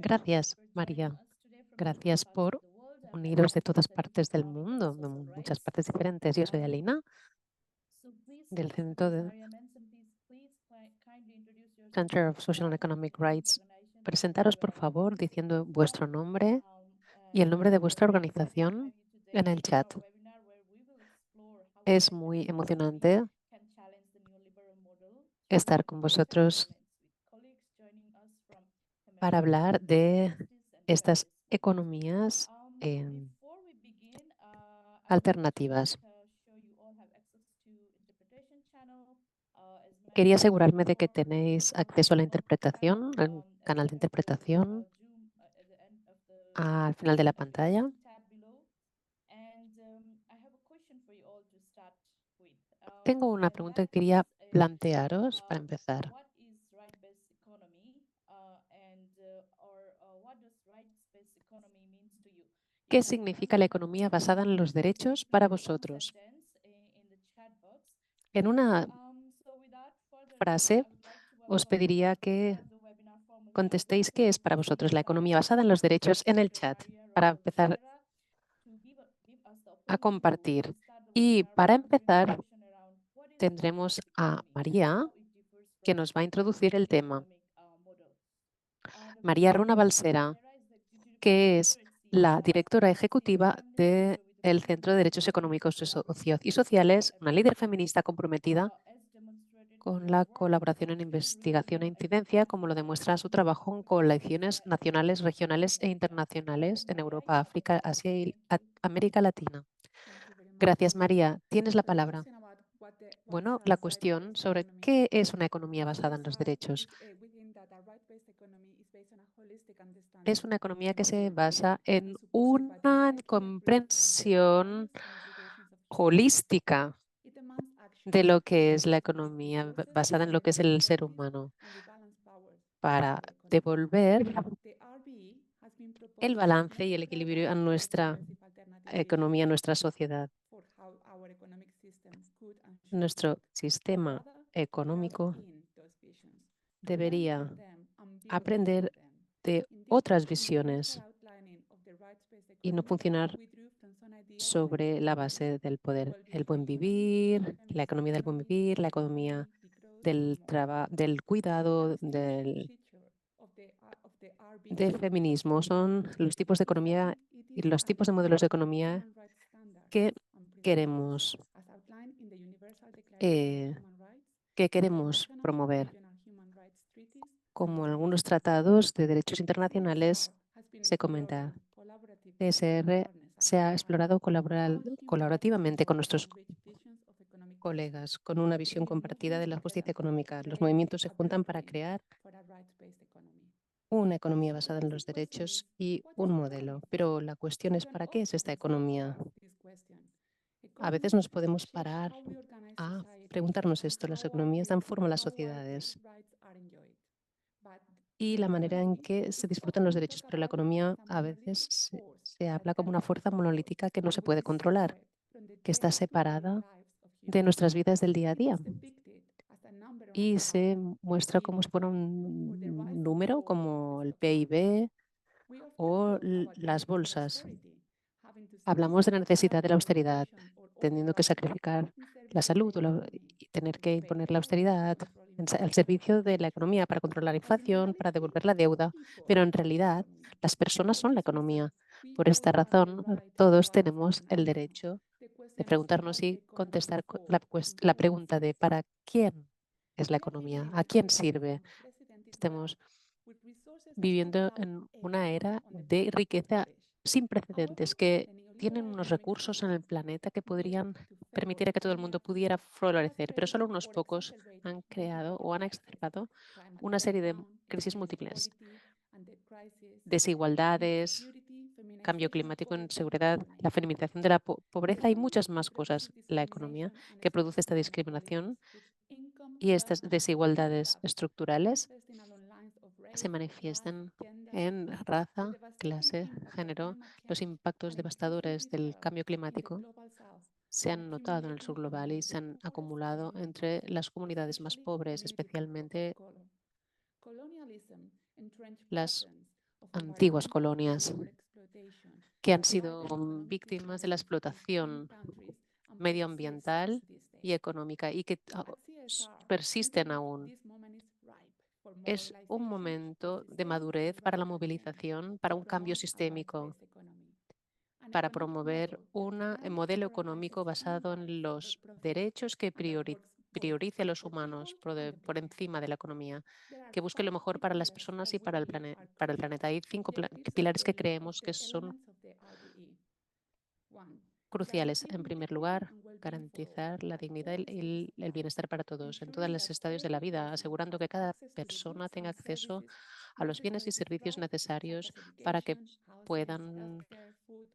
Gracias, María. Gracias por uniros de todas partes del mundo, de muchas partes diferentes. Yo soy Alina, del Center of Social and Economic Rights. Presentaros, por favor, diciendo vuestro nombre y el nombre de vuestra organización en el chat. Es muy emocionante estar con vosotros para hablar de estas economías alternativas. Quería asegurarme de que tenéis acceso a la interpretación, al canal de interpretación al final de la pantalla. Tengo una pregunta que quería plantearos para empezar. ¿Qué significa la economía basada en los derechos para vosotros? En una frase os pediría que contestéis qué es para vosotros la economía basada en los derechos en el chat para empezar a compartir. Y para empezar, tendremos a María, que nos va a introducir el tema. María Runa Balsera, que es la directora ejecutiva del Centro de Derechos Económicos y Sociales, una líder feminista comprometida con la colaboración en investigación e incidencia, como lo demuestra su trabajo en coaliciones nacionales, regionales e internacionales en Europa, África, Asia y América Latina. Gracias, María. Tienes la palabra. Bueno, la cuestión sobre qué es una economía basada en los derechos. Es una economía que se basa en una comprensión holística de lo que es la economía, basada en lo que es el ser humano, para devolver el balance y el equilibrio a nuestra economía, a nuestra sociedad. Nuestro sistema económico debería aprender de otras visiones y no funcionar sobre la base del poder, el buen vivir, la economía del buen vivir, la economía del del cuidado, del feminismo. Son los tipos de economía y los tipos de modelos de economía que queremos, eh, que queremos promover. Como en algunos tratados de derechos internacionales se comenta, CSR se ha explorado colaborativamente con nuestros colegas, con una visión compartida de la justicia económica. Los movimientos se juntan para crear una economía basada en los derechos y un modelo. Pero la cuestión es, ¿para qué es esta economía? A veces nos podemos parar a preguntarnos esto. Las economías dan forma a las sociedades y la manera en que se disfrutan los derechos, pero la economía a veces se habla como una fuerza monolítica que no se puede controlar, que está separada de nuestras vidas del día a día y se muestra como si fuera un número, como el PIB o las bolsas. Hablamos de la necesidad de la austeridad, teniendo que sacrificar la salud y tener que imponer la austeridad al servicio de la economía para controlar la inflación, para devolver la deuda, pero en realidad las personas son la economía. Por esta razón, todos tenemos el derecho de preguntarnos y contestar la pregunta de ¿para quién es la economía? ¿A quién sirve? Estamos viviendo en una era de riqueza sin precedentes, que tienen unos recursos en el planeta que podrían permitir a que todo el mundo pudiera florecer, pero solo unos pocos han creado o han exacerbado una serie de crisis múltiples, desigualdades, cambio climático, inseguridad, la feminización de la pobreza y muchas más cosas. La economía que produce esta discriminación y estas desigualdades estructurales se manifiestan en raza, clase, género. Los impactos devastadores del cambio climático se han notado en el sur global y se han acumulado entre las comunidades más pobres, especialmente las antiguas colonias que han sido víctimas de la explotación medioambiental y económica y que persisten aún. Es un momento de madurez para la movilización, para un cambio sistémico, para promover un modelo económico basado en los derechos que priorice a los humanos por encima de la economía, que busque lo mejor para las personas y para el planeta. Hay 5 pilares que creemos que son cruciales. En primer lugar, garantizar la dignidad y el bienestar para todos en todos los estadios de la vida, asegurando que cada persona tenga acceso a los bienes y servicios necesarios para que puedan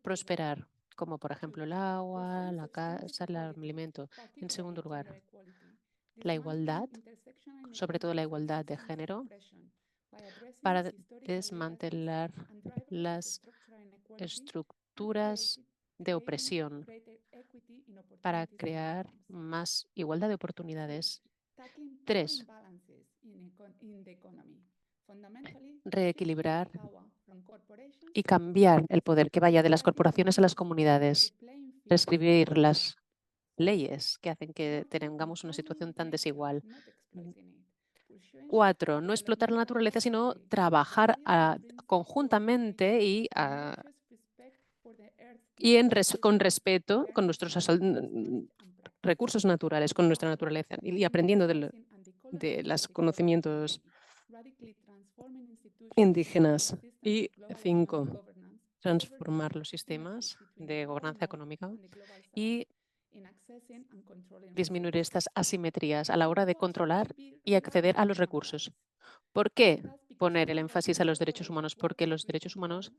prosperar, como por ejemplo el agua, la casa, el alimento. En segundo lugar, la igualdad, sobre todo la igualdad de género, para desmantelar las estructuras de opresión, para crear más igualdad de oportunidades. 3, reequilibrar y cambiar el poder que vaya de las corporaciones a las comunidades, reescribir las leyes que hacen que tengamos una situación tan desigual. 4, no explotar la naturaleza, sino trabajar conjuntamente con respeto con nuestros recursos naturales, con nuestra naturaleza y aprendiendo de los conocimientos indígenas. Y 5, transformar los sistemas de gobernanza económica y disminuir estas asimetrías a la hora de controlar y acceder a los recursos. ¿Por qué poner el énfasis a los derechos humanos? Porque los derechos humanos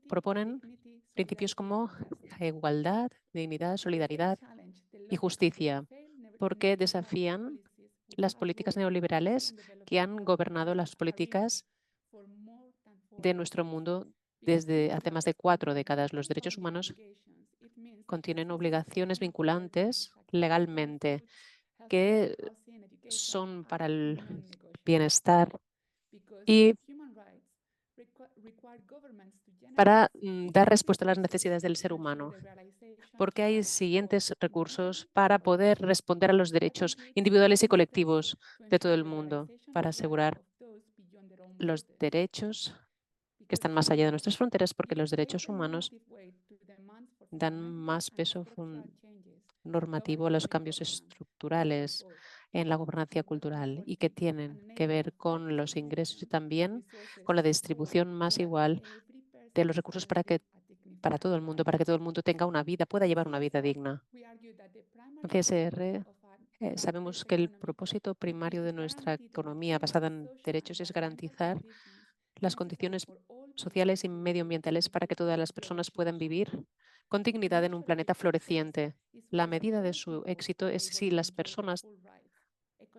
proponen principios como igualdad, dignidad, solidaridad y justicia, porque desafían las políticas neoliberales que han gobernado las políticas de nuestro mundo desde hace más de 4 décadas. Los derechos humanos contienen obligaciones vinculantes legalmente que son para el bienestar y para dar respuesta a las necesidades del ser humano, porque hay siguientes recursos para poder responder a los derechos individuales y colectivos de todo el mundo, para asegurar los derechos que están más allá de nuestras fronteras, porque los derechos humanos dan más peso normativo a los cambios estructurales en la gobernanza cultural y que tienen que ver con los ingresos y también con la distribución más igual de los recursos para todo el mundo, para que todo el mundo tenga una vida, pueda llevar una vida digna. En CSR sabemos que el propósito primario de nuestra economía basada en derechos es garantizar las condiciones sociales y medioambientales para que todas las personas puedan vivir con dignidad en un planeta floreciente. La medida de su éxito es si las personas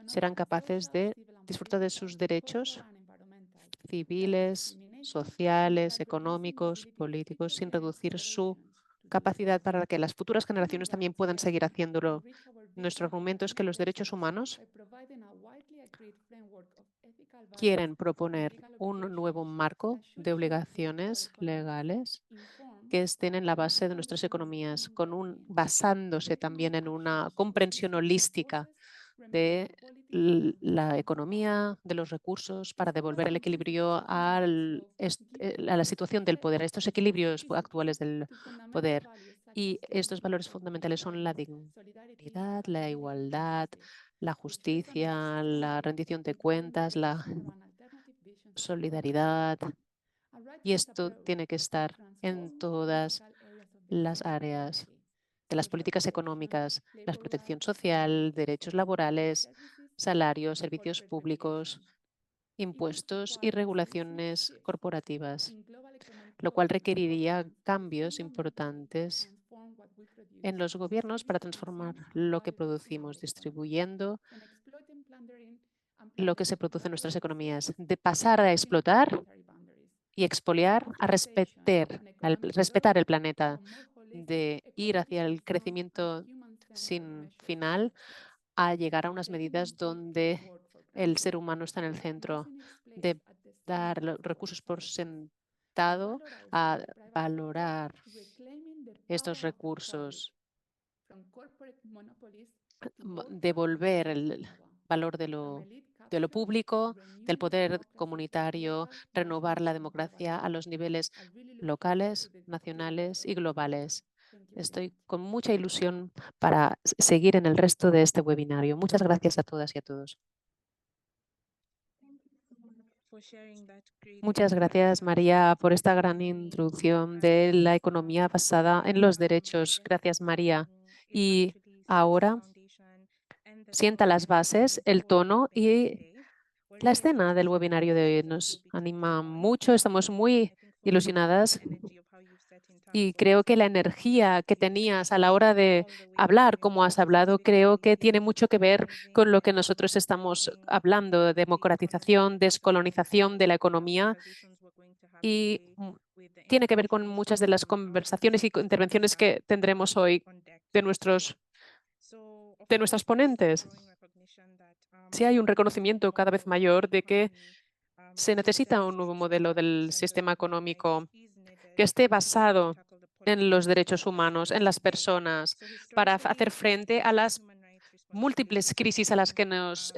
serán capaces de disfrutar de sus derechos civiles, sociales, económicos, políticos, sin reducir su capacidad para que las futuras generaciones también puedan seguir haciéndolo. Nuestro argumento es que los derechos humanos quieren proponer un nuevo marco de obligaciones legales que estén en la base de nuestras economías, basándose también en una comprensión holística de la economía, de los recursos, para devolver el equilibrio a la situación del poder, a estos equilibrios actuales del poder. Y estos valores fundamentales son la dignidad, la igualdad, la justicia, la rendición de cuentas, la solidaridad. Y esto tiene que estar en todas las áreas de las políticas económicas, la protección social, derechos laborales, salarios, servicios públicos, impuestos y regulaciones corporativas, lo cual requeriría cambios importantes en los gobiernos para transformar lo que producimos, distribuyendo lo que se produce en nuestras economías, de pasar a explotar y expoliar a respetar el planeta, de ir hacia el crecimiento sin final a llegar a unas medidas donde el ser humano está en el centro, de dar los recursos por sentado a valorar estos recursos, devolver el valor de lo público, del poder comunitario, renovar la democracia a los niveles locales, nacionales y globales. Estoy con mucha ilusión para seguir en el resto de este webinario. Muchas gracias a todas y a todos. Muchas gracias, María, por esta gran introducción de la economía basada en los derechos. Gracias, María. Y ahora sienta las bases, el tono y la escena del webinario de hoy. Nos anima mucho, estamos muy ilusionadas y creo que la energía que tenías a la hora de hablar, como has hablado, creo que tiene mucho que ver con lo que nosotros estamos hablando, democratización, descolonización de la economía y tiene que ver con muchas de las conversaciones y intervenciones que tendremos hoy de nuestras ponentes. Sí hay un reconocimiento cada vez mayor de que se necesita un nuevo modelo del sistema económico que esté basado en los derechos humanos, en las personas, para hacer frente a las múltiples crisis en las que nos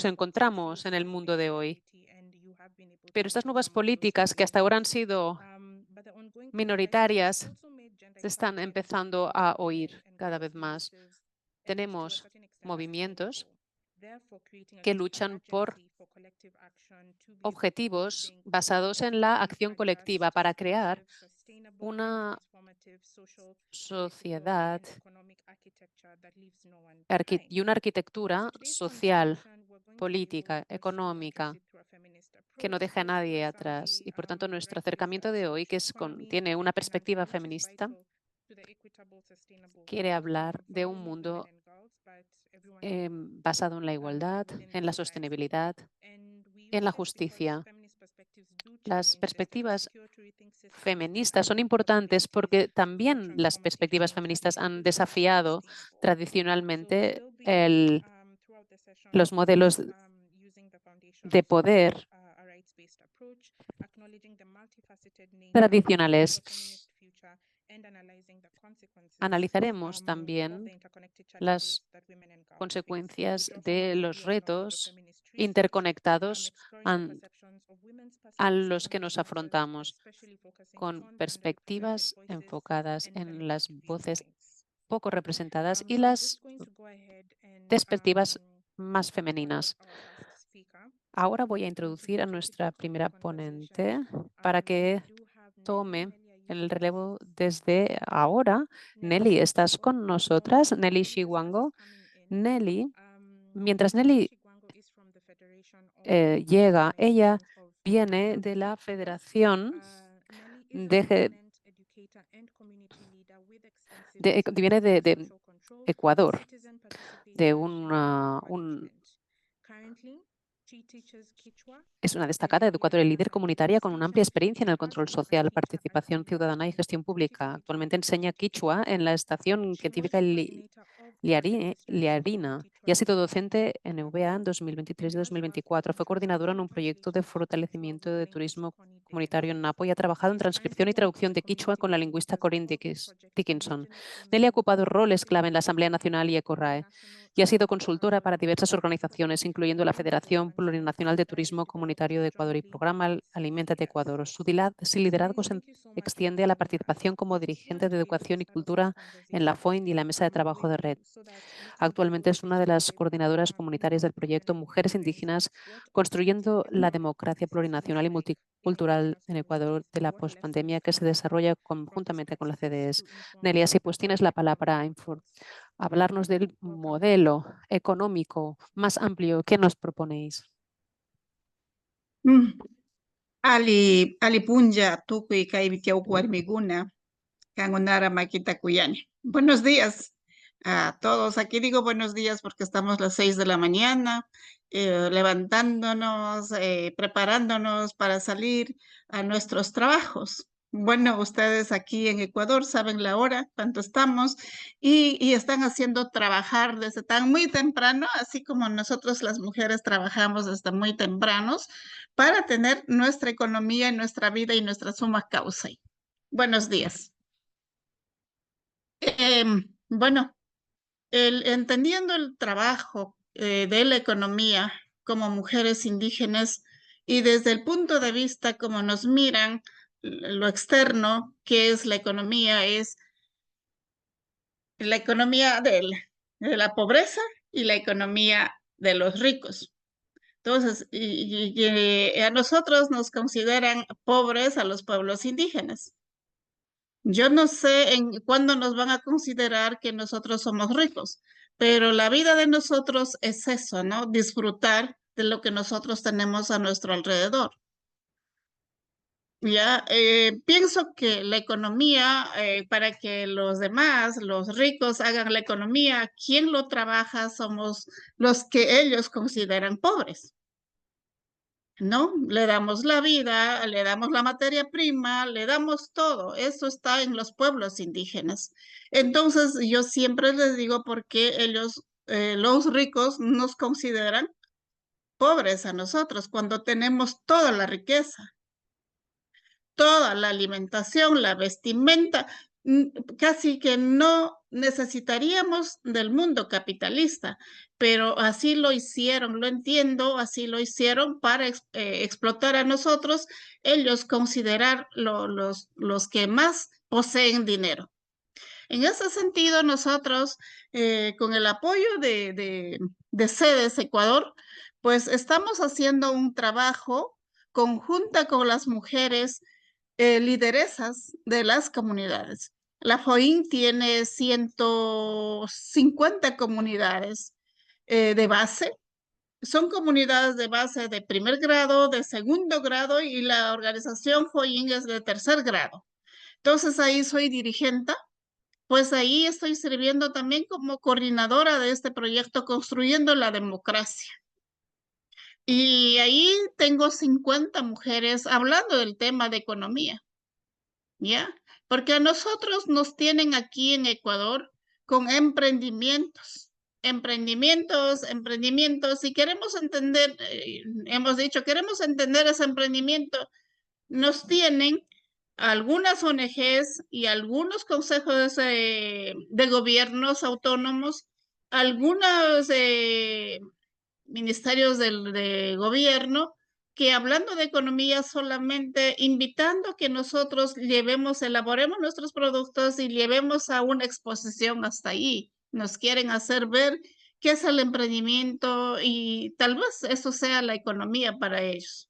encontramos en el mundo de hoy. Pero estas nuevas políticas que hasta ahora han sido minoritarias se están empezando a oír cada vez más. Tenemos movimientos que luchan por objetivos basados en la acción colectiva para crear una sociedad y una arquitectura social, política, económica, que no deja a nadie atrás. Y por tanto, nuestro acercamiento de hoy, que tiene una perspectiva feminista, quiere hablar de un mundo basado en la igualdad, en la sostenibilidad, en la justicia. Las perspectivas feministas son importantes porque también las perspectivas feministas han desafiado tradicionalmente los modelos de poder tradicionales. Analizaremos también las consecuencias de los retos interconectados a los que nos afrontamos, con perspectivas enfocadas en las voces poco representadas y las perspectivas más femeninas. Ahora voy a introducir a nuestra primera ponente para que tome el relevo desde ahora. Nelly, ¿estás con nosotras? Nelly Shiwango. Nelly, mientras Nelly llega, ella viene de la Federación viene de Ecuador, de es una destacada educadora y líder comunitaria con una amplia experiencia en el control social, participación ciudadana y gestión pública. Actualmente enseña quichua en la Estación Científica Liarina y ha sido docente en EVA en 2023 y 2024. Fue coordinadora en un proyecto de fortalecimiento de turismo comunitario en Napo y ha trabajado en transcripción y traducción de quichua con la lingüista Corinne Dickinson. Nelly ha ocupado roles clave en la Asamblea Nacional y ECORAE y ha sido consultora para diversas organizaciones, incluyendo la Federación Plurinacional de Turismo Comunitario de Ecuador y Programa Aliméntate Ecuador. Su liderazgo se extiende a la participación como dirigente de Educación y Cultura en la FOIN y la Mesa de Trabajo de Red. Actualmente es una de las coordinadoras comunitarias del proyecto Mujeres Indígenas Construyendo la Democracia Plurinacional y Multicultural en Ecuador de la pospandemia, que se desarrolla conjuntamente con la CDS. Nelly, así pues tienes la palabra para hablarnos del modelo económico más amplio que nos proponéis. Ali punja tukuy kay warmiguna kangunara makita kuyani. Buenos días a todos. Aquí digo buenos días porque estamos las 6 de la mañana, levantándonos, preparándonos para salir a nuestros trabajos. Bueno, ustedes aquí en Ecuador saben la hora, cuánto estamos, y están haciendo trabajar desde tan muy temprano, así como nosotros las mujeres trabajamos desde muy tempranos para tener nuestra economía, nuestra vida y nuestra suma causa. Buenos días. Bueno, entendiendo el trabajo de la economía como mujeres indígenas y desde el punto de vista como nos miran lo externo, que es es la economía de la pobreza y la economía de los ricos. Entonces, a nosotros nos consideran pobres a los pueblos indígenas. Yo no sé en cuándo nos van a considerar que nosotros somos ricos, pero la vida de nosotros es eso, ¿no? Disfrutar de lo que nosotros tenemos a nuestro alrededor. Ya, pienso que la economía, para que los demás, los ricos, hagan la economía, quien lo trabaja somos los que ellos consideran pobres. ¿No? Le damos la vida, le damos la materia prima, le damos todo. Eso está en los pueblos indígenas. Entonces, yo siempre les digo por qué ellos, los ricos, nos consideran pobres a nosotros cuando tenemos toda la riqueza, toda la alimentación, la vestimenta, casi que no necesitaríamos del mundo capitalista, pero así lo hicieron, lo entiendo, así lo hicieron para explotar a nosotros, ellos considerar los que más poseen dinero. En ese sentido, nosotros, con el apoyo de Sedes Ecuador, pues estamos haciendo un trabajo conjunta con las mujeres lideresas de las comunidades. La FOIN tiene 150 comunidades de base. Son comunidades de base de primer grado, de segundo grado y la organización FOIN es de tercer grado. Entonces ahí soy dirigente, pues ahí estoy sirviendo también como coordinadora de este proyecto Construyendo la Democracia. Y ahí tengo 50 mujeres hablando del tema de economía. ¿Ya? Porque a nosotros nos tienen aquí en Ecuador con emprendimientos, y queremos entender, hemos dicho, queremos entender ese emprendimiento, nos tienen algunas ONGs y algunos consejos de gobiernos autónomos, algunos ministerios de gobierno que hablando de economía solamente invitando que nosotros llevemos, elaboremos nuestros productos y llevemos a una exposición hasta ahí. Nos quieren hacer ver qué es el emprendimiento y tal vez eso sea la economía para ellos.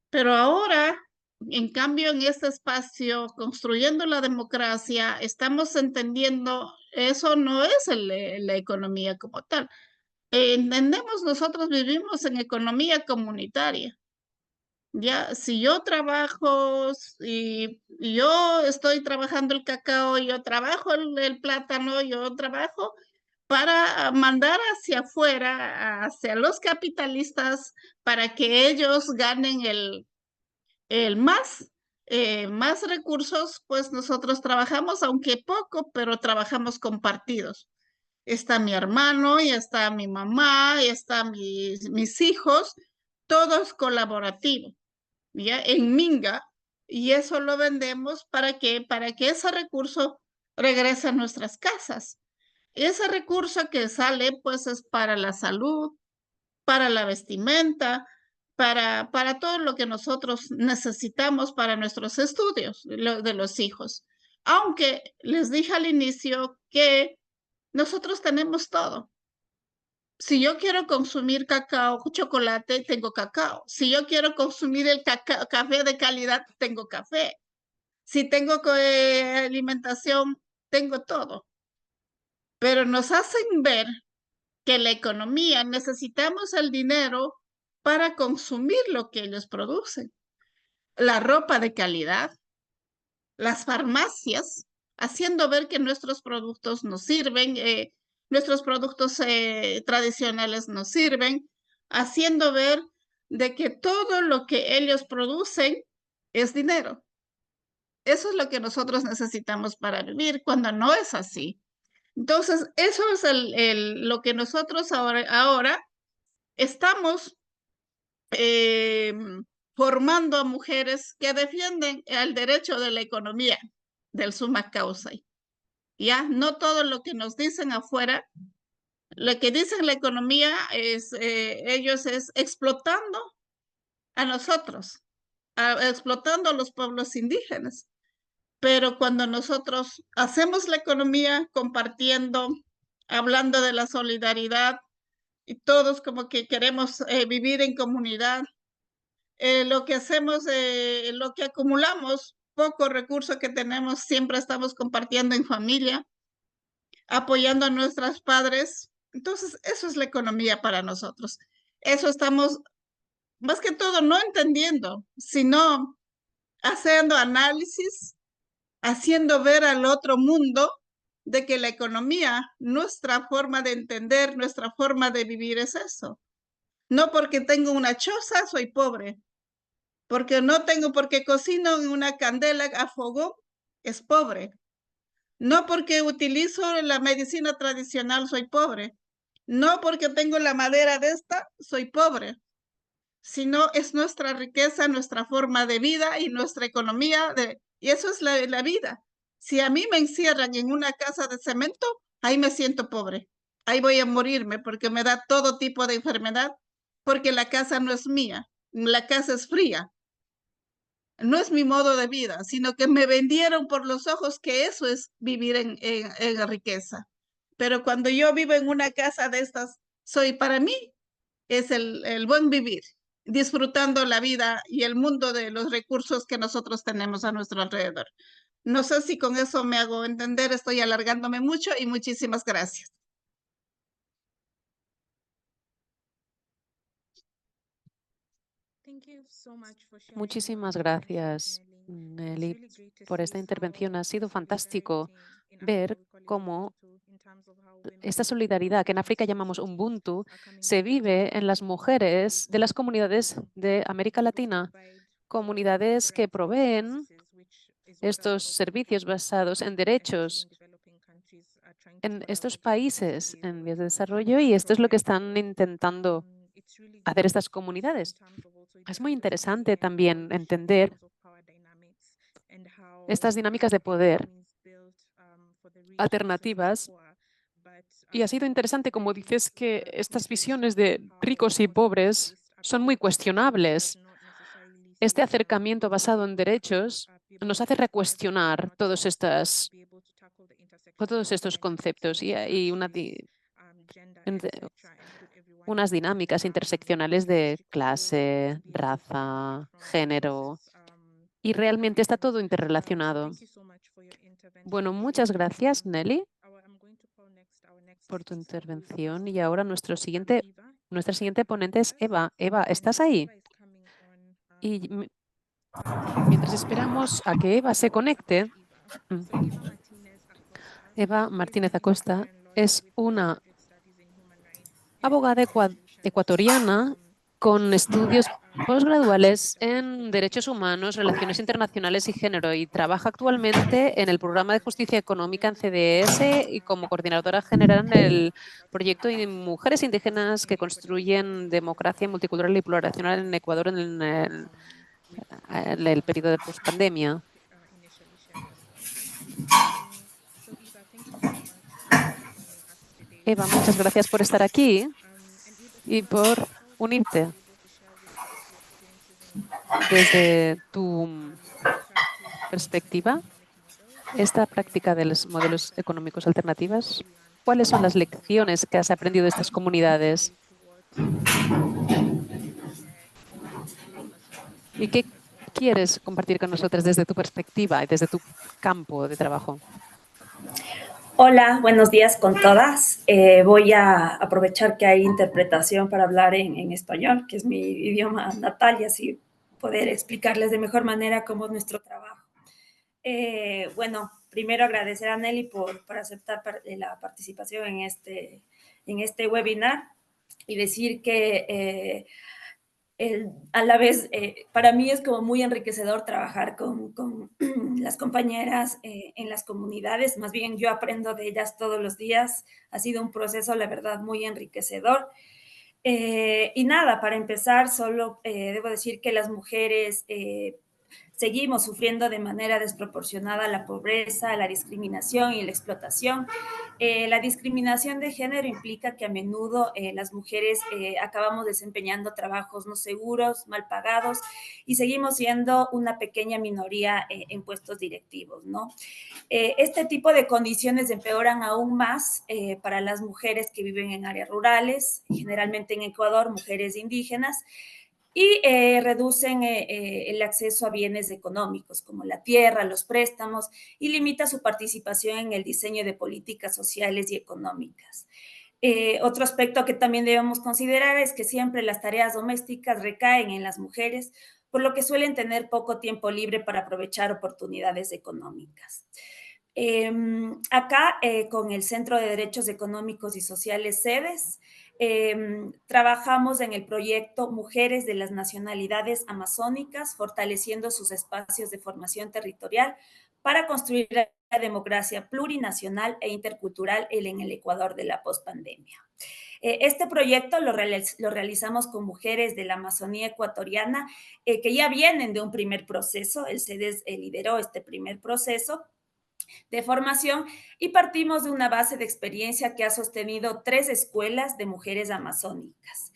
Pero ahora, en cambio, en este espacio, construyendo la democracia, estamos entendiendo, eso no es la economía como tal. Entendemos, nosotros vivimos en economía comunitaria. Ya, si yo trabajo y yo estoy trabajando el cacao, yo trabajo el plátano, yo trabajo para mandar hacia afuera, hacia los capitalistas, para que ellos ganen el más recursos, pues nosotros trabajamos, aunque poco, pero trabajamos compartidos. Está mi hermano, y está mi mamá, y están mis hijos, todos colaborativos, ¿ya? En Minga, y eso lo vendemos para que ese recurso regrese a nuestras casas. Ese recurso que sale, pues es para la salud, para la vestimenta, para todo lo que nosotros necesitamos para nuestros estudios de los hijos. Aunque les dije al inicio que nosotros tenemos todo. Si yo quiero consumir cacao, chocolate, tengo cacao. Si yo quiero consumir el café de calidad, tengo café. Si tengo alimentación, tengo todo. Pero nos hacen ver que la economía necesitamos el dinero para consumir lo que ellos producen. La ropa de calidad, las farmacias, haciendo ver que nuestros productos nos sirven, nuestros productos tradicionales nos sirven, haciendo ver de que todo lo que ellos producen es dinero. Eso es lo que nosotros necesitamos para vivir, cuando no es así. Entonces, eso es lo que nosotros ahora estamos formando a mujeres que defienden el derecho de la economía del summa causa. Ya, no todo lo que nos dicen afuera, lo que dicen la economía es, ellos es explotando a nosotros, explotando a los pueblos indígenas. Pero cuando nosotros hacemos la economía compartiendo, hablando de la solidaridad, y todos como que queremos vivir en comunidad, lo que hacemos, lo que acumulamos, poco recurso que tenemos, siempre estamos compartiendo en familia, apoyando a nuestros padres. Entonces, eso es la economía para nosotros. Eso estamos, más que todo, no entendiendo, sino haciendo análisis, haciendo ver al otro mundo de que la economía, nuestra forma de entender, nuestra forma de vivir es eso. No porque tengo una choza, soy pobre. Porque no tengo, porque cocino en una candela a fuego, es pobre. No porque utilizo la medicina tradicional, soy pobre. No porque tengo la madera de esta, soy pobre. Sino es nuestra riqueza, nuestra forma de vida y nuestra economía. Y eso es la vida. Si a mí me encierran en una casa de cemento, ahí me siento pobre. Ahí voy a morirme porque me da todo tipo de enfermedad, porque la casa no es mía, la casa es fría. No es mi modo de vida, sino que me vendieron por los ojos que eso es vivir en riqueza. Pero cuando yo vivo en una casa de estas, para mí, es el buen vivir, disfrutando la vida y el mundo de los recursos que nosotros tenemos a nuestro alrededor. No sé si con eso me hago entender, estoy alargándome mucho y muchísimas gracias. Muchísimas gracias, Nelly, por esta intervención. Ha sido fantástico ver cómo esta solidaridad que en África llamamos Ubuntu se vive en las mujeres de las comunidades de América Latina, comunidades que proveen estos servicios basados en derechos en estos países en vías de desarrollo, y esto es lo que están intentando hacer estas comunidades. Es muy interesante también entender estas dinámicas de poder alternativas, y ha sido interesante, como dices, que estas visiones de ricos y pobres son muy cuestionables. Este acercamiento basado en derechos nos hace recuestionar todos estos conceptos y unas dinámicas interseccionales de clase, raza, género, y realmente está todo interrelacionado. Bueno, muchas gracias, Nelly, por tu intervención. Y ahora nuestra siguiente ponente es Eva. Eva, ¿estás ahí? Y mientras esperamos a que Eva se conecte, Eva Martínez Acosta es una abogada ecuatoriana con estudios postgraduales en Derechos Humanos, Relaciones Internacionales y Género, y trabaja actualmente en el Programa de Justicia Económica en CDS y como coordinadora general en el proyecto de Mujeres Indígenas que construyen democracia multicultural y plurinacional en Ecuador en el periodo de pospandemia. Eva, muchas gracias por estar aquí y por unirte. Desde tu perspectiva, esta práctica de los modelos económicos alternativos, ¿cuáles son las lecciones que has aprendido de estas comunidades? ¿Y qué quieres compartir con nosotros desde tu perspectiva y desde tu campo de trabajo? Hola, buenos días con todas. Voy a aprovechar que hay interpretación para hablar en español, que es mi idioma natal, y así poder explicarles de mejor manera cómo es nuestro trabajo. Bueno, primero agradecer a Nelly por aceptar la participación en este webinar y decir que a la vez, para mí es como muy enriquecedor trabajar con las compañeras en las comunidades. Más bien, yo aprendo de ellas todos los días. Ha sido un proceso, la verdad, muy enriquecedor. Y nada, para empezar, solo debo decir que las mujeres seguimos sufriendo de manera desproporcionada la pobreza, la discriminación y la explotación. La discriminación de género implica que a menudo las mujeres acabamos desempeñando trabajos no seguros, mal pagados y seguimos siendo una pequeña minoría en puestos directivos, ¿no? Este tipo de condiciones empeoran aún más para las mujeres que viven en áreas rurales, generalmente en Ecuador, mujeres indígenas, y reducen el acceso a bienes económicos como la tierra, los préstamos y limita su participación en el diseño de políticas sociales y económicas. Otro aspecto que también debemos considerar es que siempre las tareas domésticas recaen en las mujeres, por lo que suelen tener poco tiempo libre para aprovechar oportunidades económicas. Acá, con el Centro de Derechos Económicos y Sociales CEDES, trabajamos en el proyecto Mujeres de las Nacionalidades Amazónicas, fortaleciendo sus espacios de formación territorial para construir la democracia plurinacional e intercultural en el Ecuador de la pospandemia. Este proyecto lo realizamos con mujeres de la Amazonía ecuatoriana que ya vienen de un primer proceso. El CEDES lideró este primer proceso de formación y partimos de una base de experiencia que ha sostenido 3 escuelas de mujeres amazónicas.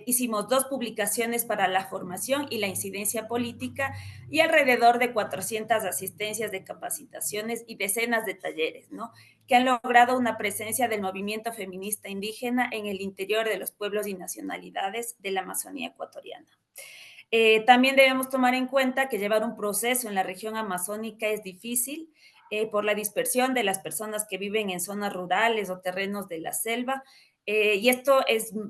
Hicimos 2 publicaciones para la formación y la incidencia política y alrededor de 400 asistencias de capacitaciones y decenas de talleres, ¿no? Que han logrado una presencia del movimiento feminista indígena en el interior de los pueblos y nacionalidades de la Amazonía ecuatoriana. También debemos tomar en cuenta que llevar un proceso en la región amazónica es difícil por la dispersión de las personas que viven en zonas rurales o terrenos de la selva. Y esto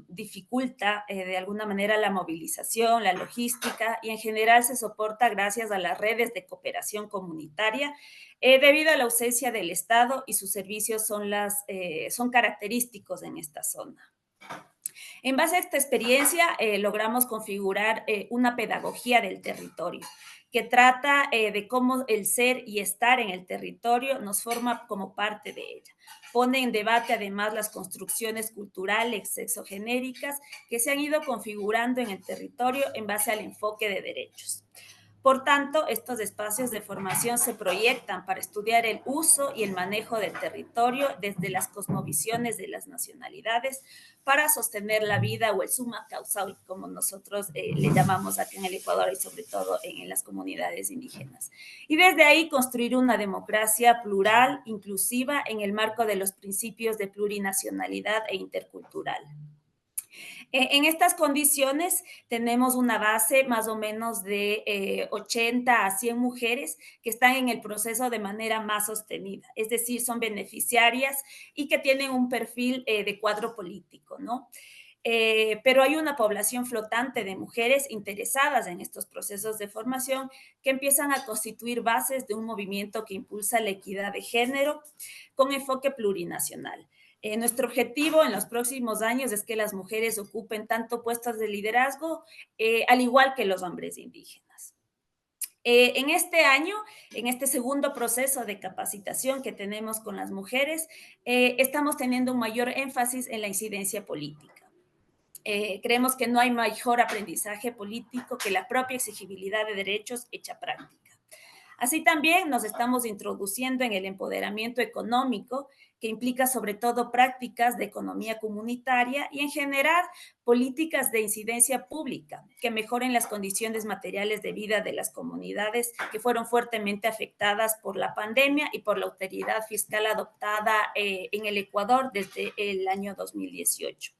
dificulta de alguna manera la movilización, la logística y en general se soporta gracias a las redes de cooperación comunitaria debido a la ausencia del Estado y sus servicios son característicos en esta zona. En base a esta experiencia, logramos configurar una pedagogía del territorio que trata de cómo el ser y estar en el territorio nos forma como parte de ella. Pone en debate además las construcciones culturales sexogenéricas que se han ido configurando en el territorio en base al enfoque de derechos. Por tanto, estos espacios de formación se proyectan para estudiar el uso y el manejo del territorio desde las cosmovisiones de las nacionalidades para sostener la vida o el summa causal, como nosotros le llamamos aquí en el Ecuador y sobre todo en las comunidades indígenas. Y desde ahí construir una democracia plural, inclusiva, en el marco de los principios de plurinacionalidad e intercultural. En estas condiciones tenemos una base más o menos de 80 a 100 mujeres que están en el proceso de manera más sostenida, es decir, son beneficiarias y que tienen un perfil de cuadro político, ¿no? Pero hay una población flotante de mujeres interesadas en estos procesos de formación que empiezan a constituir bases de un movimiento que impulsa la equidad de género con enfoque plurinacional. Nuestro objetivo en los próximos años es que las mujeres ocupen tanto puestos de liderazgo, al igual que los hombres indígenas. En este año, en este segundo proceso de capacitación que tenemos con las mujeres, estamos teniendo un mayor énfasis en la incidencia política. Creemos que no hay mejor aprendizaje político que la propia exigibilidad de derechos hecha práctica. Así también nos estamos introduciendo en el empoderamiento económico, que implica sobre todo prácticas de economía comunitaria y en general políticas de incidencia pública que mejoren las condiciones materiales de vida de las comunidades que fueron fuertemente afectadas por la pandemia y por la austeridad fiscal adoptada en el Ecuador desde el año 2018.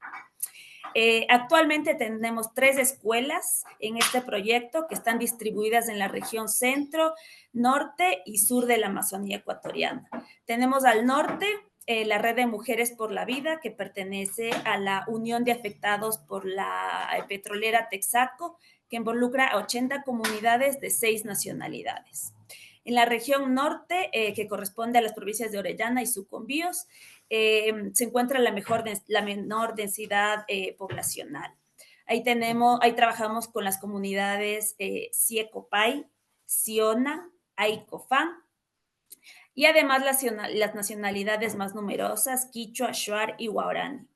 Actualmente tenemos 3 escuelas en este proyecto que están distribuidas en la región centro, norte y sur de la Amazonía ecuatoriana. Tenemos al norte la Red de Mujeres por la Vida, que pertenece a la Unión de Afectados por la Petrolera Texaco, que involucra a 80 comunidades de 6 nacionalidades. En la región norte, que corresponde a las provincias de Orellana y Sucumbíos, se encuentra la menor densidad poblacional. Ahí trabajamos con las comunidades Siecopay, Siona, Aicofán, y además las nacionalidades más numerosas, quichua, shuar y guarani.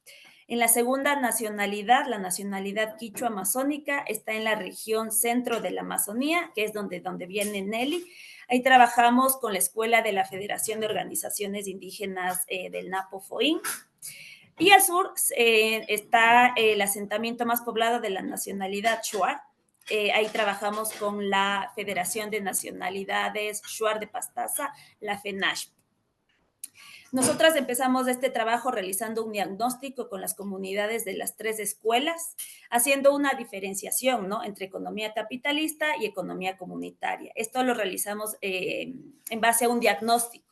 En la segunda nacionalidad, la nacionalidad quichua amazónica, está en la región centro de la Amazonía, que es donde viene Nelly. Ahí trabajamos con la Escuela de la Federación de Organizaciones Indígenas del Napo Foín. Y al sur está el asentamiento más poblado de la nacionalidad shuar. Ahí trabajamos con la Federación de Nacionalidades Shuar de Pastaza, la FENASH. Nosotras empezamos este trabajo realizando un diagnóstico con las comunidades de las 3 escuelas, haciendo una diferenciación, ¿no?, entre economía capitalista y economía comunitaria. Esto lo realizamos en base a un diagnóstico.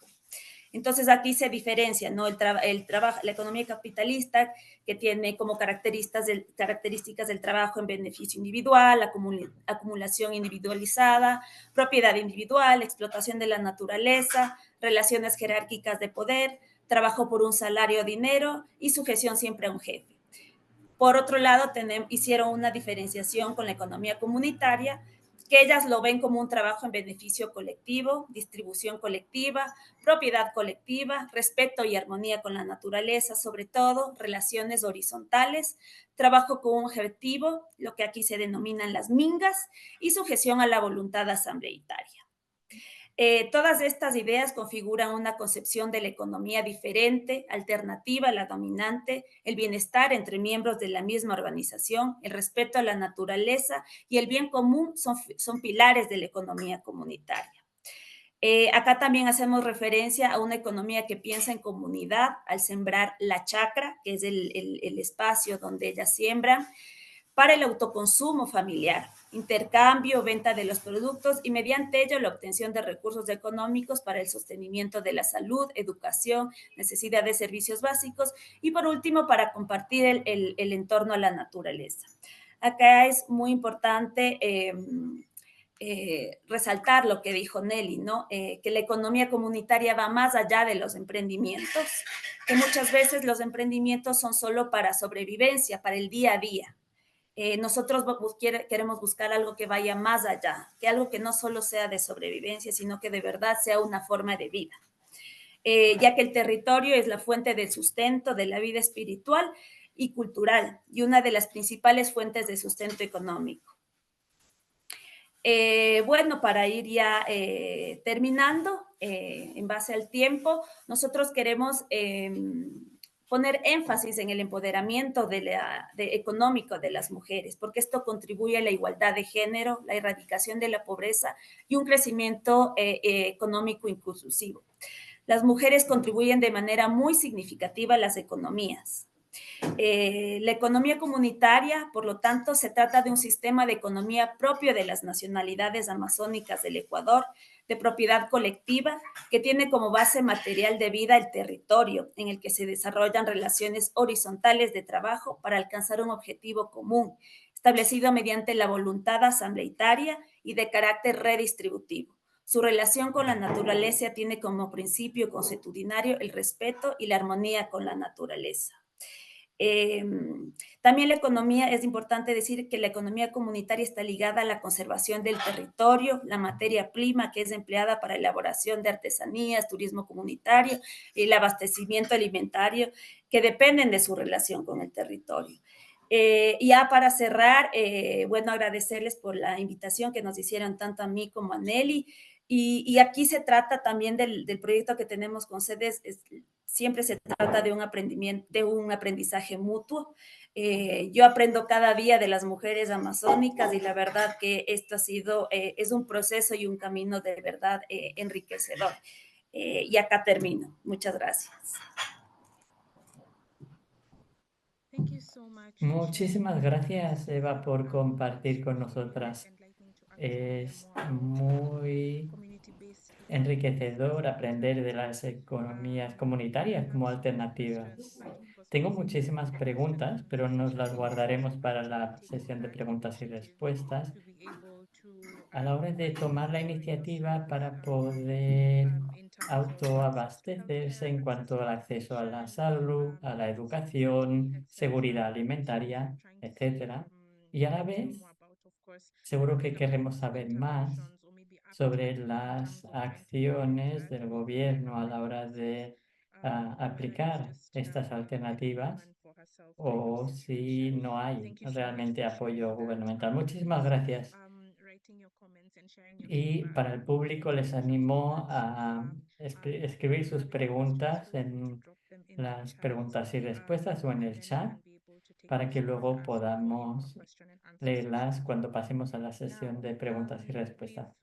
Entonces, aquí se diferencia, ¿no?, la economía capitalista, que tiene como características del trabajo en beneficio individual, acumulación individualizada, propiedad individual, explotación de la naturaleza, relaciones jerárquicas de poder, trabajo por un salario o dinero y sujeción siempre a un jefe. Por otro lado, hicieron una diferenciación con la economía comunitaria, que ellas lo ven como un trabajo en beneficio colectivo, distribución colectiva, propiedad colectiva, respeto y armonía con la naturaleza, sobre todo, relaciones horizontales, trabajo con un objetivo, lo que aquí se denominan las mingas, y sujeción a la voluntad asambleitaria. Todas estas ideas configuran una concepción de la economía diferente, alternativa a la dominante, el bienestar entre miembros de la misma organización, el respeto a la naturaleza y el bien común son pilares de la economía comunitaria. Acá también hacemos referencia a una economía que piensa en comunidad al sembrar la chacra, que es el espacio donde ellas siembran, para el autoconsumo familiar, intercambio, venta de los productos y mediante ello la obtención de recursos económicos para el sostenimiento de la salud, educación, necesidad de servicios básicos y por último para compartir el entorno a la naturaleza. Acá es muy importante resaltar lo que dijo Nelly, ¿no? Que la economía comunitaria va más allá de los emprendimientos, que muchas veces los emprendimientos son solo para sobrevivencia, para el día a día. Nosotros queremos buscar algo que vaya más allá, que algo que no solo sea de sobrevivencia, sino que de verdad sea una forma de vida. Ya que el territorio es la fuente de sustento de la vida espiritual y cultural y una de las principales fuentes de sustento económico. Bueno, para ir ya terminando, en base al tiempo, nosotros queremos poner énfasis en el empoderamiento económico de las mujeres, porque esto contribuye a la igualdad de género, la erradicación de la pobreza y un crecimiento económico inclusivo. Las mujeres contribuyen de manera muy significativa a las economías. La economía comunitaria, por lo tanto, se trata de un sistema de economía propio de las nacionalidades amazónicas del Ecuador, de propiedad colectiva, que tiene como base material de vida el territorio, en el que se desarrollan relaciones horizontales de trabajo para alcanzar un objetivo común, establecido mediante la voluntad asambleitaria y de carácter redistributivo. Su relación con la naturaleza tiene como principio consuetudinario el respeto y la armonía con la naturaleza. También la economía, es importante decir que la economía comunitaria está ligada a la conservación del territorio, la materia prima que es empleada para elaboración de artesanías, turismo comunitario y el abastecimiento alimentario que dependen de su relación con el territorio. Ya para cerrar, bueno, agradecerles por la invitación que nos hicieron tanto a mí como a Nelly. Y aquí se trata también del proyecto que tenemos con CEDES, siempre se trata de un aprendizaje mutuo. Yo aprendo cada día de las mujeres amazónicas y la verdad que esto es un proceso y un camino de verdad enriquecedor. Y acá termino. Muchas gracias. Muchísimas gracias, Eva, por compartir con nosotras. Es muy enriquecedor aprender de las economías comunitarias como alternativas. Tengo muchísimas preguntas, pero nos las guardaremos para la sesión de preguntas y respuestas. A la hora de tomar la iniciativa para poder autoabastecerse en cuanto al acceso a la salud, a la educación, seguridad alimentaria, etcétera. Y a la vez, seguro que queremos saber más sobre las acciones del gobierno a la hora de aplicar estas alternativas o si no hay realmente apoyo gubernamental. Muchísimas gracias. Y para el público les animo a escribir sus preguntas en las preguntas y respuestas o en el chat para que luego podamos leerlas cuando pasemos a la sesión de preguntas y respuestas.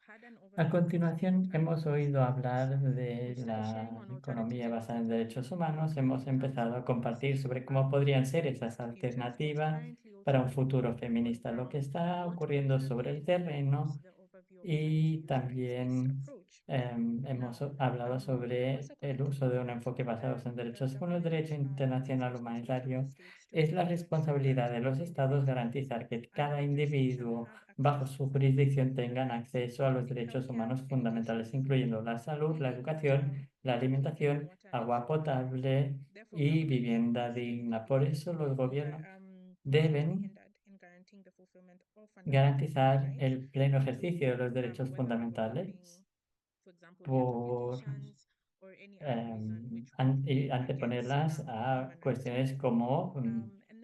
A continuación, hemos oído hablar de la economía basada en derechos humanos. Hemos empezado a compartir sobre cómo podrían ser esas alternativas para un futuro feminista, lo que está ocurriendo sobre el terreno y también hemos hablado sobre el uso de un enfoque basado en derechos humanos. El derecho internacional humanitario es la responsabilidad de los estados garantizar que cada individuo bajo su jurisdicción tengan acceso a los derechos humanos fundamentales, incluyendo la salud, la educación, la alimentación, agua potable y vivienda digna. Por eso los gobiernos deben garantizar el pleno ejercicio de los derechos fundamentales por y anteponerlas a cuestiones como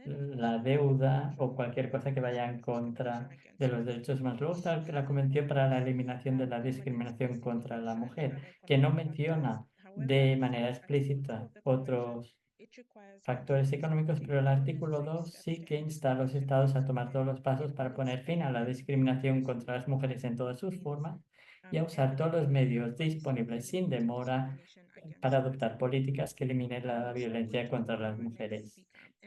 la deuda o cualquier cosa que vaya en contra de los derechos humanos. Luego está la Convención para la Eliminación de la Discriminación contra la Mujer, que no menciona de manera explícita otros factores económicos, pero el artículo 2 sí que insta a los estados a tomar todos los pasos para poner fin a la discriminación contra las mujeres en todas sus formas y a usar todos los medios disponibles sin demora para adoptar políticas que eliminen la violencia contra las mujeres.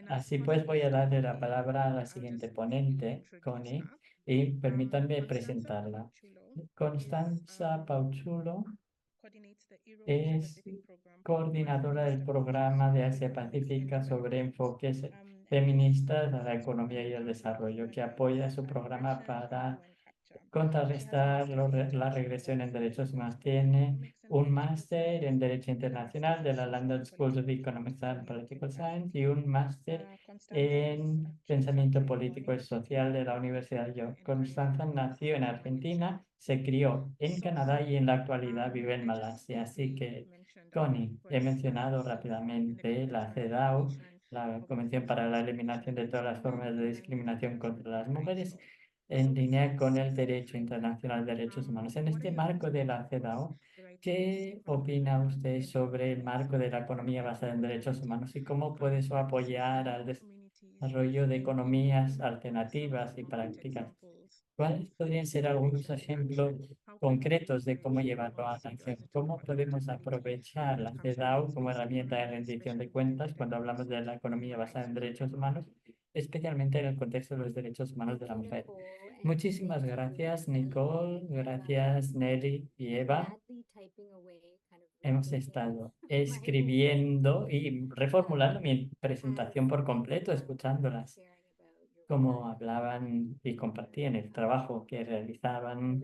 Así pues, voy a darle la palabra a la siguiente ponente, Connie, y permítanme presentarla. Constanza Pauchulo es coordinadora del programa de Asia Pacífica sobre enfoques feministas a la economía y el desarrollo, que apoya su programa para contrarrestar la regresión en derechos humanos. Tiene un máster en Derecho Internacional de la London School of Economics and Political Science y un máster en Pensamiento Político y Social de la Universidad de York. Constanza nació en Argentina, se crió en Canadá y en la actualidad vive en Malasia. Así que, Connie, he mencionado rápidamente la CEDAW, la Convención para la Eliminación de todas las formas de discriminación contra las mujeres, en línea con el derecho internacional de derechos humanos. En este marco de la CEDAW, ¿qué opina usted sobre el marco de la economía basada en derechos humanos y cómo puede eso apoyar al desarrollo de economías alternativas y prácticas? ¿Cuáles podrían ser algunos ejemplos concretos de cómo llevarlo a la acción? ¿Cómo podemos aprovechar la CEDAW como herramienta de rendición de cuentas cuando hablamos de la economía basada en derechos humanos, especialmente en el contexto de los derechos humanos de la mujer? Muchísimas gracias, Nicole. Gracias, Nelly y Eva. Hemos estado escribiendo y reformulando mi presentación por completo, escuchándolas, cómo hablaban y compartían el trabajo que realizaban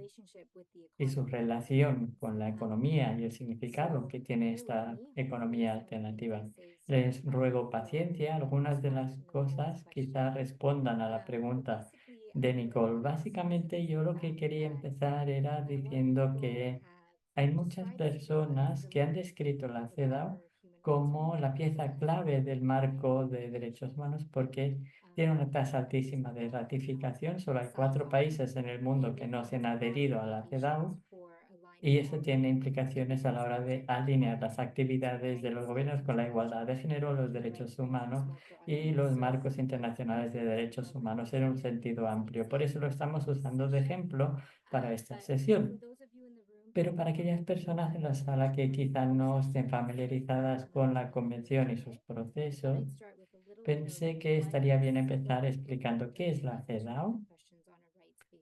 y su relación con la economía y el significado que tiene esta economía alternativa. Les ruego paciencia. Algunas de las cosas quizás respondan a la pregunta de Nicole. Básicamente yo lo que quería empezar era diciendo que hay muchas personas que han descrito la CEDAW como la pieza clave del marco de derechos humanos porque tiene una tasa altísima de ratificación. Solo hay 4 países en el mundo que no se han adherido a la CEDAW y eso tiene implicaciones a la hora de alinear las actividades de los gobiernos con la igualdad de género, los derechos humanos y los marcos internacionales de derechos humanos en un sentido amplio. Por eso lo estamos usando de ejemplo para esta sesión. Pero para aquellas personas en la sala que quizá no estén familiarizadas con la convención y sus procesos, pensé que estaría bien empezar explicando qué es la CEDAW,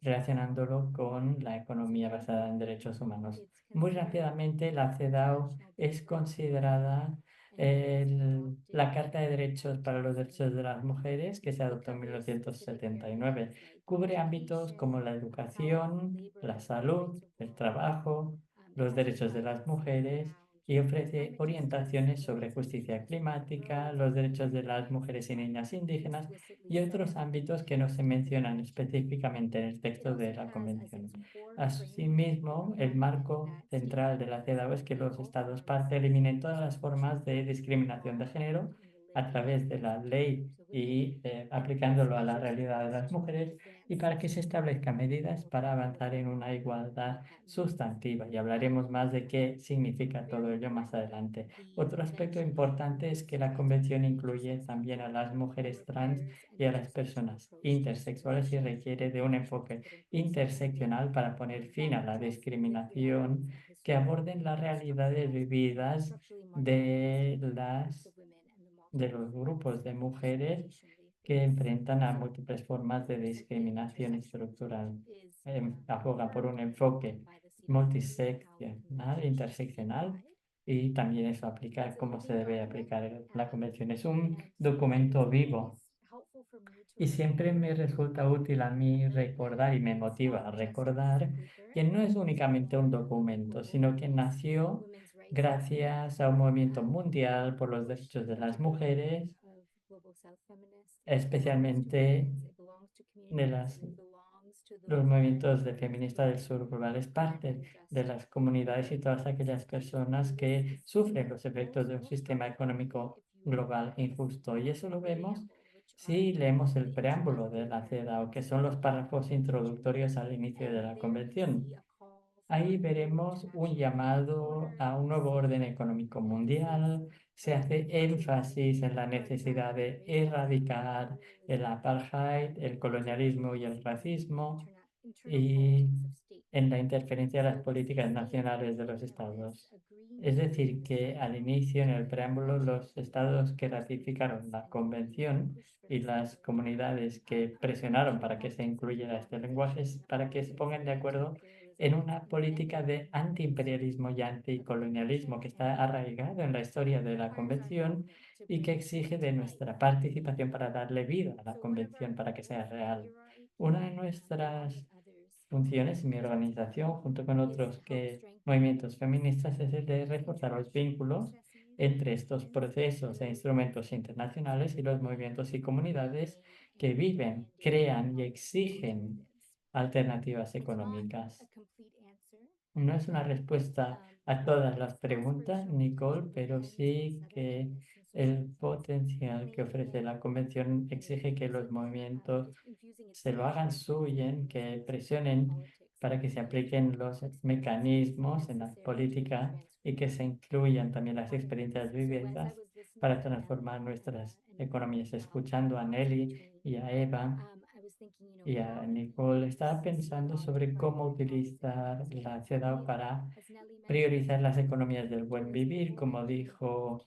relacionándolo con la economía basada en derechos humanos. Muy rápidamente, la CEDAW es considerada la Carta de Derechos para los Derechos de las Mujeres, que se adoptó en 1979. Cubre ámbitos como la educación, la salud, el trabajo, los derechos de las mujeres y ofrece orientaciones sobre justicia climática, los derechos de las mujeres y niñas indígenas y otros ámbitos que no se mencionan específicamente en el texto de la Convención. Asimismo, el marco central de la CEDAW es que los Estados parte eliminen todas las formas de discriminación de género a través de la ley y aplicándolo a la realidad de las mujeres y para que se establezcan medidas para avanzar en una igualdad sustantiva. Y hablaremos más de qué significa todo ello más adelante. Otro aspecto importante es que la Convención incluye también a las mujeres trans y a las personas intersexuales y requiere de un enfoque interseccional para poner fin a la discriminación, que aborden las realidades vividas de los grupos de mujeres que enfrentan a múltiples formas de discriminación estructural. Aboga por un enfoque multiseccional, interseccional, y también eso aplica cómo se debe aplicar la Convención. Es un documento vivo y siempre me resulta útil a mí recordar y me motiva a recordar que no es únicamente un documento, sino que nació gracias a un movimiento mundial por los derechos de las mujeres, especialmente de los movimientos de feministas del sur global. Es parte de las comunidades y todas aquellas personas que sufren los efectos de un sistema económico global injusto. Y eso lo vemos si leemos el preámbulo de la CEDAW, que son los párrafos introductorios al inicio de la Convención. Ahí veremos un llamado a un nuevo orden económico mundial. Se hace énfasis en la necesidad de erradicar el apartheid, el colonialismo y el racismo, y en la interferencia de las políticas nacionales de los estados. Es decir, que al inicio, en el preámbulo, los estados que ratificaron la convención y las comunidades que presionaron para que se incluyera este lenguaje, para que se pongan de acuerdo en una política de antiimperialismo y anticolonialismo que está arraigado en la historia de la convención y que exige de nuestra participación para darle vida a la convención para que sea real. Una de nuestras funciones en mi organización, junto con otros movimientos feministas, es el de reforzar los vínculos entre estos procesos e instrumentos internacionales y los movimientos y comunidades que viven, crean y exigen alternativas económicas. No es una respuesta a todas las preguntas, Nicole, pero sí que el potencial que ofrece la Convención exige que los movimientos se lo hagan suyo, que presionen para que se apliquen los mecanismos en la política y que se incluyan también las experiencias vividas para transformar nuestras economías. Escuchando a Nelly y a Eva y a Nicole, estaba pensando sobre cómo utilizar la CEDAW para priorizar las economías del buen vivir, como dijo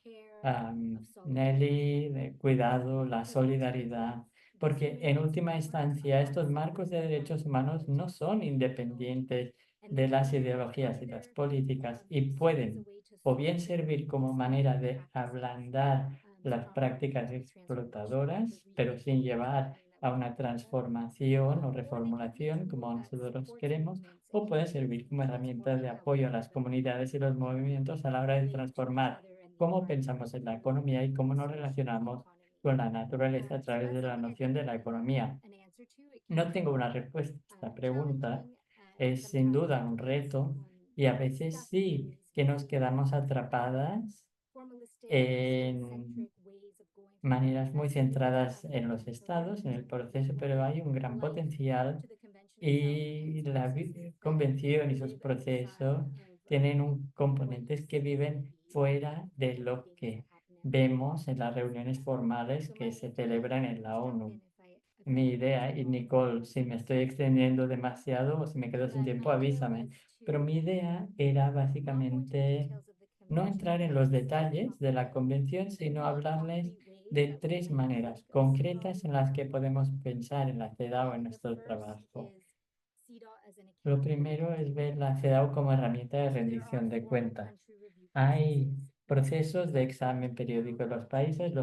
Nelly, de cuidado, la solidaridad, porque en última instancia estos marcos de derechos humanos no son independientes de las ideologías y las políticas y pueden o bien servir como manera de ablandar las prácticas explotadoras, pero sin llevar a una transformación o reformulación como nosotros queremos, o puede servir como herramienta de apoyo a las comunidades y los movimientos a la hora de transformar cómo pensamos en la economía y cómo nos relacionamos con la naturaleza a través de la noción de la economía. No tengo una respuesta a esta pregunta, es sin duda un reto y a veces sí que nos quedamos atrapadas en maneras muy centradas en los estados, en el proceso, pero hay un gran potencial y la convención y sus procesos tienen un componentes que viven fuera de lo que vemos en las reuniones formales que se celebran en la ONU. Mi idea, y Nicole, si me estoy extendiendo demasiado o si me quedo sin tiempo, avísame, pero mi idea era básicamente no entrar en los detalles de la convención, sino hablarles de tres maneras concretas en las que podemos pensar en la CEDAW en nuestro trabajo. Lo primero es ver la CEDAW como herramienta de rendición de cuentas. Hay procesos de examen periódico en los países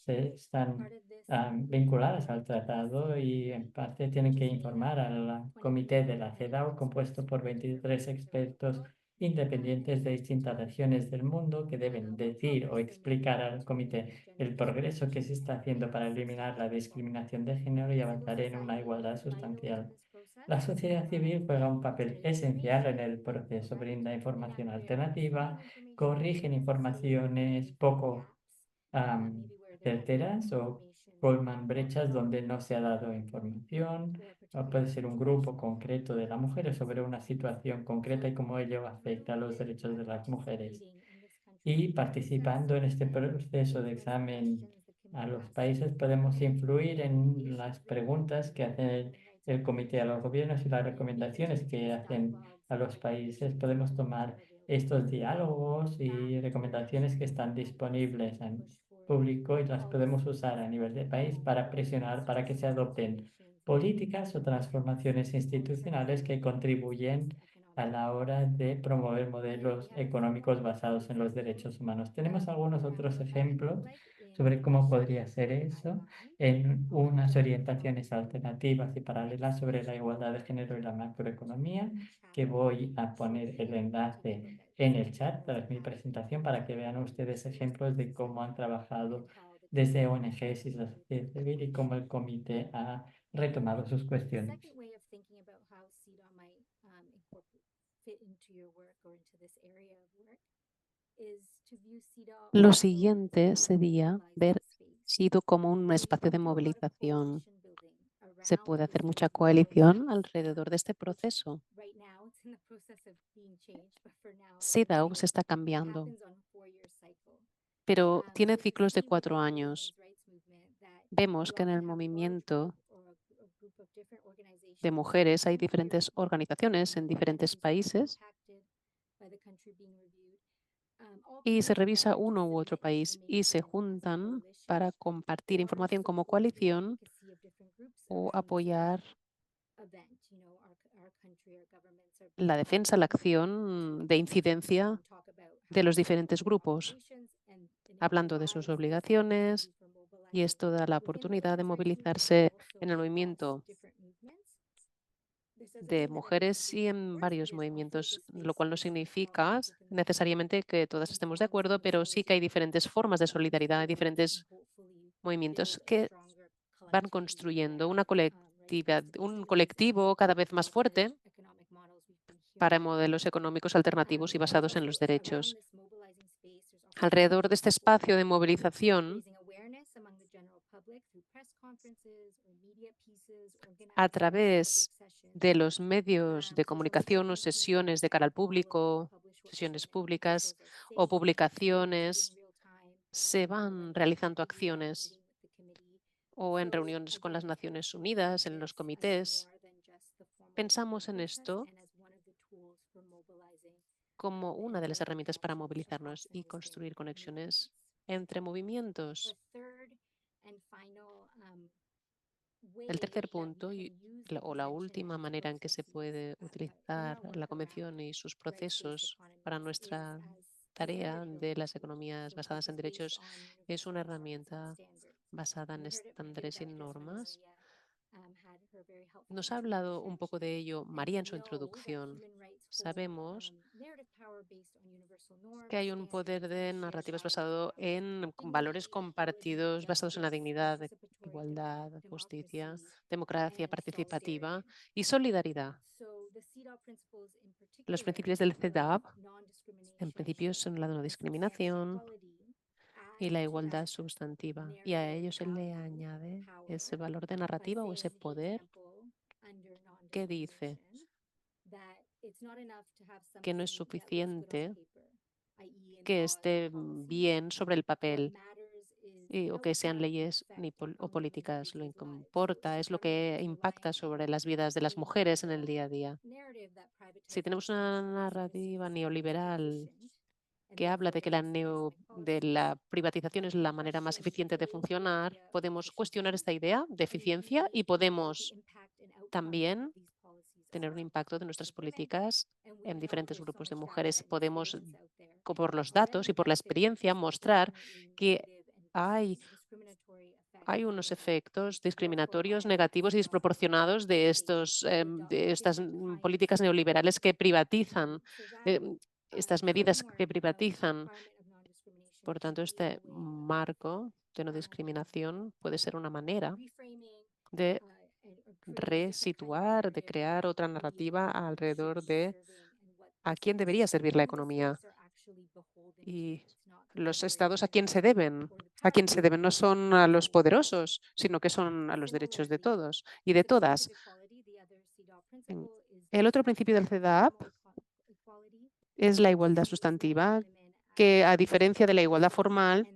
están vinculados al tratado y en parte tienen que informar al comité de la CEDAW compuesto por 23 expertos independientes de distintas regiones del mundo que deben decir o explicar al comité el progreso que se está haciendo para eliminar la discriminación de género y avanzar en una igualdad sustancial. La sociedad civil juega un papel esencial en el proceso, brinda información alternativa, corrigen informaciones poco certeras o colman brechas donde no se ha dado información, o puede ser un grupo concreto de las mujeres sobre una situación concreta y cómo ello afecta a los derechos de las mujeres. Y participando en este proceso de examen a los países podemos influir en las preguntas que hace el comité a los gobiernos y las recomendaciones que hacen a los países. Podemos tomar estos diálogos y recomendaciones que están disponibles en público y las podemos usar a nivel de país para presionar para que se adopten políticas o transformaciones institucionales que contribuyen a la hora de promover modelos económicos basados en los derechos humanos. Tenemos algunos otros ejemplos sobre cómo podría ser eso en unas orientaciones alternativas y paralelas sobre la igualdad de género y la macroeconomía, que voy a poner el enlace en el chat tras mi presentación para que vean ustedes ejemplos de cómo han trabajado desde ONGs y la sociedad civil y cómo el comité ha retomado sus cuestiones. Lo siguiente sería ver CEDAW como un espacio de movilización. Se puede hacer mucha coalición alrededor de este proceso. CEDAW se está cambiando, pero tiene ciclos de 4 años. Vemos que en el movimiento de mujeres hay diferentes organizaciones en diferentes países y se revisa uno u otro país y se juntan para compartir información como coalición o apoyar la defensa, la acción de incidencia de los diferentes grupos, hablando de sus obligaciones, y esto da la oportunidad de movilizarse en el movimiento de mujeres y en varios movimientos, lo cual no significa necesariamente que todas estemos de acuerdo, pero sí que hay diferentes formas de solidaridad, diferentes movimientos que van construyendo una colectividad, un colectivo cada vez más fuerte para modelos económicos alternativos y basados en los derechos. Alrededor de este espacio de movilización, a través de los medios de comunicación o sesiones de cara al público, sesiones públicas o publicaciones, se van realizando acciones o en reuniones con las Naciones Unidas, en los comités. Pensamos en esto como una de las herramientas para movilizarnos y construir conexiones entre movimientos. El tercer punto o la última manera en que se puede utilizar la Convención y sus procesos para nuestra tarea de las economías basadas en derechos es una herramienta basada en estándares y normas. Nos ha hablado un poco de ello María en su introducción. Sabemos que hay un poder de narrativas basado en valores compartidos, basados en la dignidad, igualdad, justicia, democracia participativa y solidaridad. Los principios del CEDAW, en principio, son la no discriminación y la igualdad sustantiva. Y a ello se le añade ese valor de narrativa o ese poder que dice que no es suficiente que esté bien sobre el papel o que sean leyes o políticas. Lo que importa es lo que impacta sobre las vidas de las mujeres en el día a día. Si tenemos una narrativa neoliberal que habla de que la privatización es la manera más eficiente de funcionar, podemos cuestionar esta idea de eficiencia y podemos también tener un impacto de nuestras políticas en diferentes grupos de mujeres. Podemos, por los datos y por la experiencia, mostrar que hay unos efectos discriminatorios, negativos y desproporcionados de estas políticas neoliberales que privatizan estas medidas que privatizan. Por tanto, este marco de no discriminación puede ser una manera de resituar, de crear otra narrativa alrededor de a quién debería servir la economía y los estados a quién se deben. A quién se deben no son a los poderosos, sino que son a los derechos de todos y de todas. El otro principio del CEDAW es la igualdad sustantiva, que a diferencia de la igualdad formal,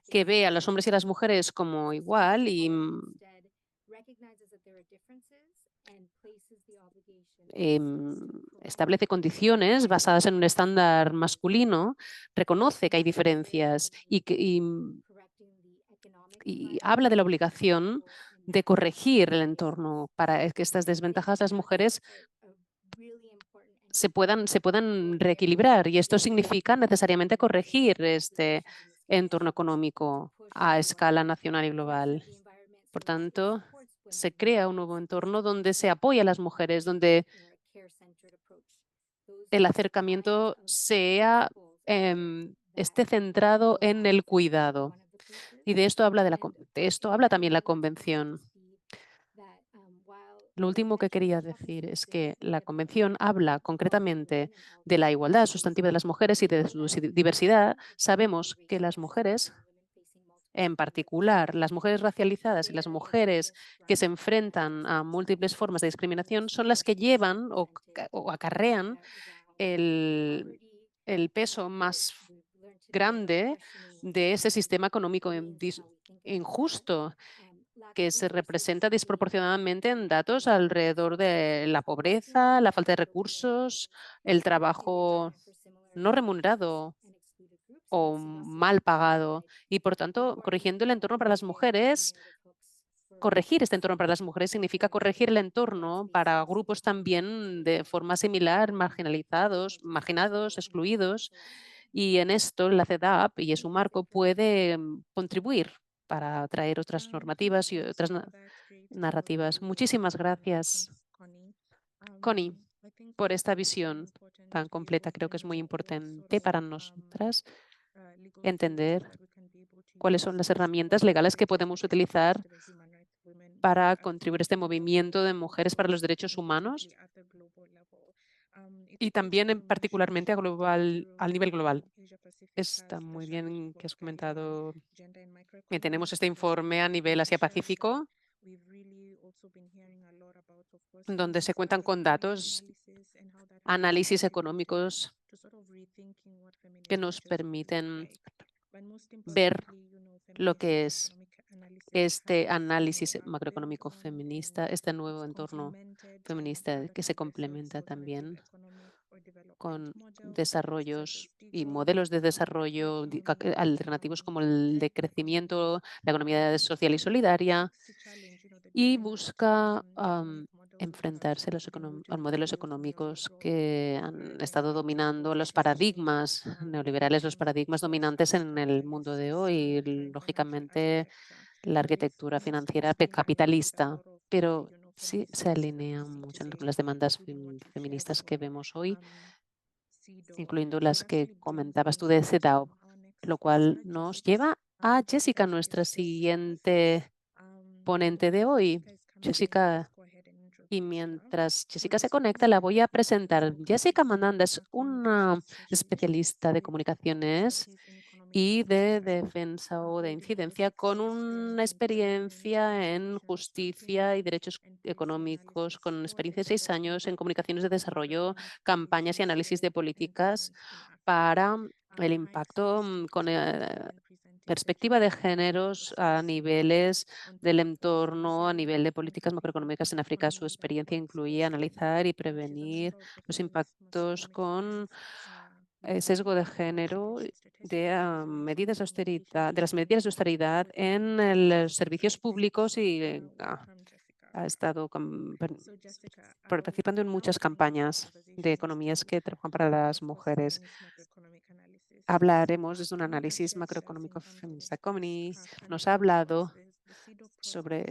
que ve a los hombres y a las mujeres como igual y establece condiciones basadas en un estándar masculino, reconoce que hay diferencias y habla de la obligación de corregir el entorno para que estas desventajas las mujeres se puedan reequilibrar. Y esto significa necesariamente corregir este entorno económico a escala nacional y global. Por tanto, se crea un nuevo entorno donde se apoya a las mujeres, donde el acercamiento esté centrado en el cuidado. Y de esto habla también la Convención. Lo último que quería decir es que la Convención habla concretamente de la igualdad sustantiva de las mujeres y de su diversidad. Sabemos que las mujeres, en particular las mujeres racializadas y las mujeres que se enfrentan a múltiples formas de discriminación, son las que llevan o acarrean el peso más grande de ese sistema económico injusto que se representa desproporcionadamente en datos alrededor de la pobreza, la falta de recursos, el trabajo no remunerado o mal pagado. Y, por tanto, corrigiendo el entorno para las mujeres, corregir este entorno para las mujeres significa corregir el entorno para grupos también de forma similar, marginados, excluidos. Y en esto la CEDAW y su marco puede contribuir para traer otras normativas y otras narrativas. Muchísimas gracias, Connie, por esta visión tan completa. Creo que es muy importante para nosotras entender cuáles son las herramientas legales que podemos utilizar para contribuir a este movimiento de mujeres para los derechos humanos y también particularmente al nivel global. Está muy bien que has comentado que tenemos este informe a nivel Asia-Pacífico, donde se cuentan con datos, análisis económicos que nos permiten ver lo que es este análisis macroeconómico feminista, este nuevo entorno feminista que se complementa también con desarrollos y modelos de desarrollo alternativos como el de crecimiento, la economía social y solidaria, y busca enfrentarse a los modelos económicos que han estado dominando los paradigmas neoliberales, los paradigmas dominantes en el mundo de hoy, y, lógicamente, la arquitectura financiera capitalista, pero sí se alinea mucho con las demandas feministas que vemos hoy, incluyendo las que comentabas tú de CEDAW, lo cual nos lleva a Jessica, nuestra siguiente ponente de hoy. Jessica, y mientras Jessica se conecta, la voy a presentar. Jessica Mananda es una especialista de comunicaciones y de defensa o de incidencia con una experiencia en justicia y derechos económicos, con experiencia de 6 años en comunicaciones de desarrollo, campañas y análisis de políticas para el impacto con perspectiva de géneros a niveles del entorno, a nivel de políticas macroeconómicas en África. Su experiencia incluye analizar y prevenir los impactos con sesgo de género de medidas de austeridad, de las medidas de austeridad en los servicios públicos y ha estado participando en muchas campañas de economías que trabajan para las mujeres. Hablaremos desde un análisis macroeconómico feminista. Connie nos ha hablado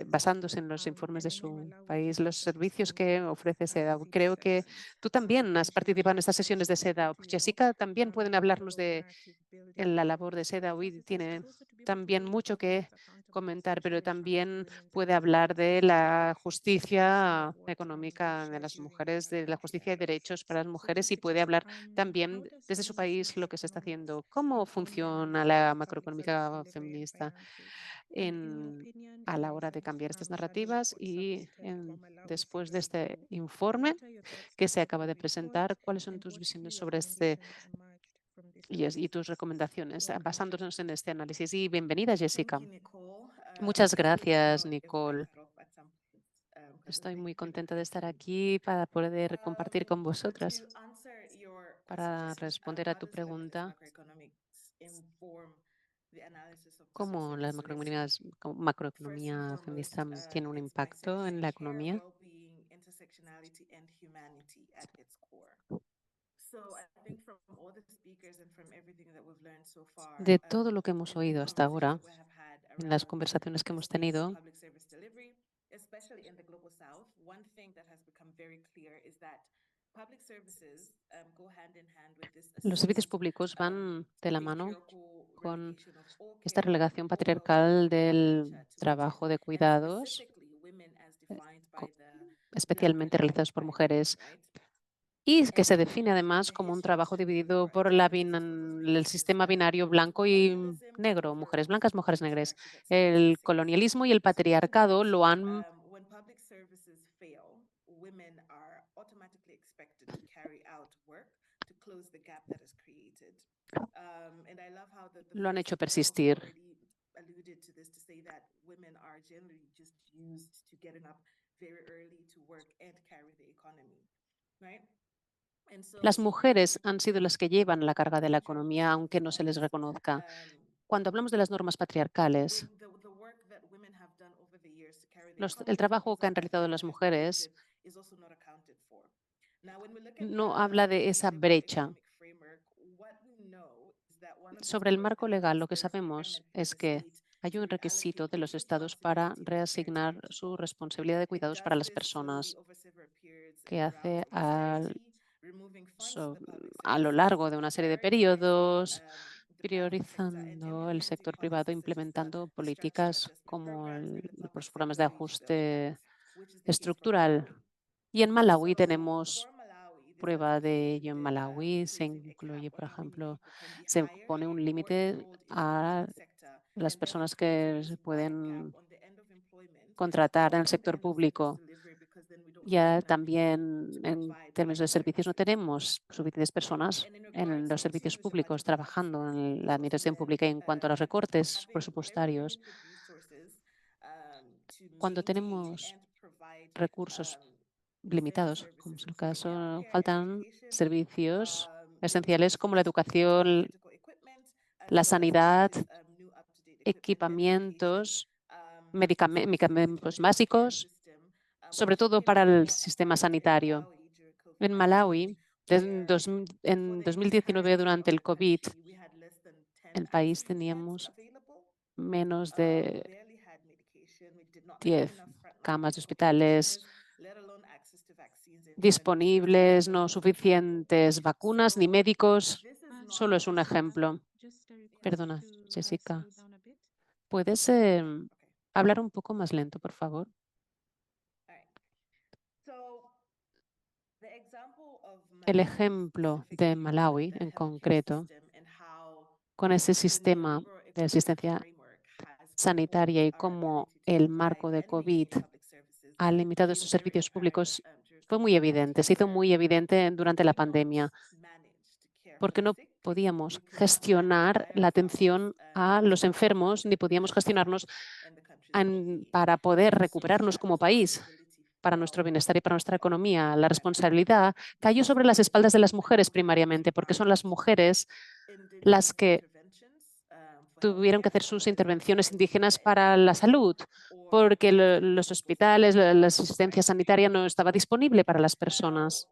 basándose en los informes de su país, los servicios que ofrece CEDAW. Creo que tú también has participado en estas sesiones de CEDAW. Jessica, también pueden hablarnos de la labor de CEDAW y tiene también mucho que comentar, pero también puede hablar de la justicia económica de las mujeres, de la justicia y derechos para las mujeres, y puede hablar también desde su país lo que se está haciendo, cómo funciona la macroeconómica feminista a la hora de cambiar estas narrativas. Y después de este informe que se acaba de presentar, ¿cuáles son tus visiones sobre este y tus recomendaciones basándonos en este análisis? Y bienvenida, Jessica. Muchas gracias, Nicole. Estoy muy contenta de estar aquí para poder compartir con vosotras. Para responder a tu pregunta, ¿cómo la macroeconomía feminista tiene un impacto en la economía? De todo lo que hemos oído hasta ahora, en las conversaciones que hemos tenido, los servicios públicos van de la mano con esta relegación patriarcal del trabajo de cuidados, especialmente realizados por mujeres, y que se define además como un trabajo dividido por el sistema binario blanco y negro, mujeres blancas, mujeres negras. El colonialismo y el patriarcado lo han hecho persistir. Las mujeres han sido las que llevan la carga de la economía, aunque no se les reconozca. Cuando hablamos de las normas patriarcales, el trabajo que han realizado las mujeres no habla de esa brecha. Sobre el marco legal, lo que sabemos es que hay un requisito de los estados para reasignar su responsabilidad de cuidados para las personas, que hace a lo largo de una serie de periodos, priorizando el sector privado, implementando políticas como los programas de ajuste estructural. Y en Malawi tenemos prueba de ello. En Malawi se incluye, por ejemplo, se pone un límite a las personas que se pueden contratar en el sector público. Ya también en términos de servicios no tenemos suficientes personas en los servicios públicos trabajando en la administración pública. Y en cuanto a los recortes presupuestarios, cuando tenemos recursos limitados, como es el caso, faltan servicios esenciales como la educación, la sanidad, equipamientos, medicamentos básicos, sobre todo para el sistema sanitario. En Malawi, en 2019, durante el COVID, el país teníamos menos de 10 camas de hospitales disponibles, no suficientes vacunas ni médicos. Solo es un ejemplo. Perdona, Jessica. ¿Puedes hablar un poco más lento, por favor? El ejemplo de Malawi en concreto, con ese sistema de asistencia sanitaria y cómo el marco de COVID ha limitado estos servicios públicos, fue muy evidente, se hizo muy evidente durante la pandemia, porque no podíamos gestionar la atención a los enfermos ni podíamos gestionarnos para poder recuperarnos como país, para nuestro bienestar y para nuestra economía. La responsabilidad cayó sobre las espaldas de las mujeres primariamente, porque son las mujeres las que tuvieron que hacer sus intervenciones indígenas para la salud, porque los hospitales, la asistencia sanitaria no estaba disponible para las personas.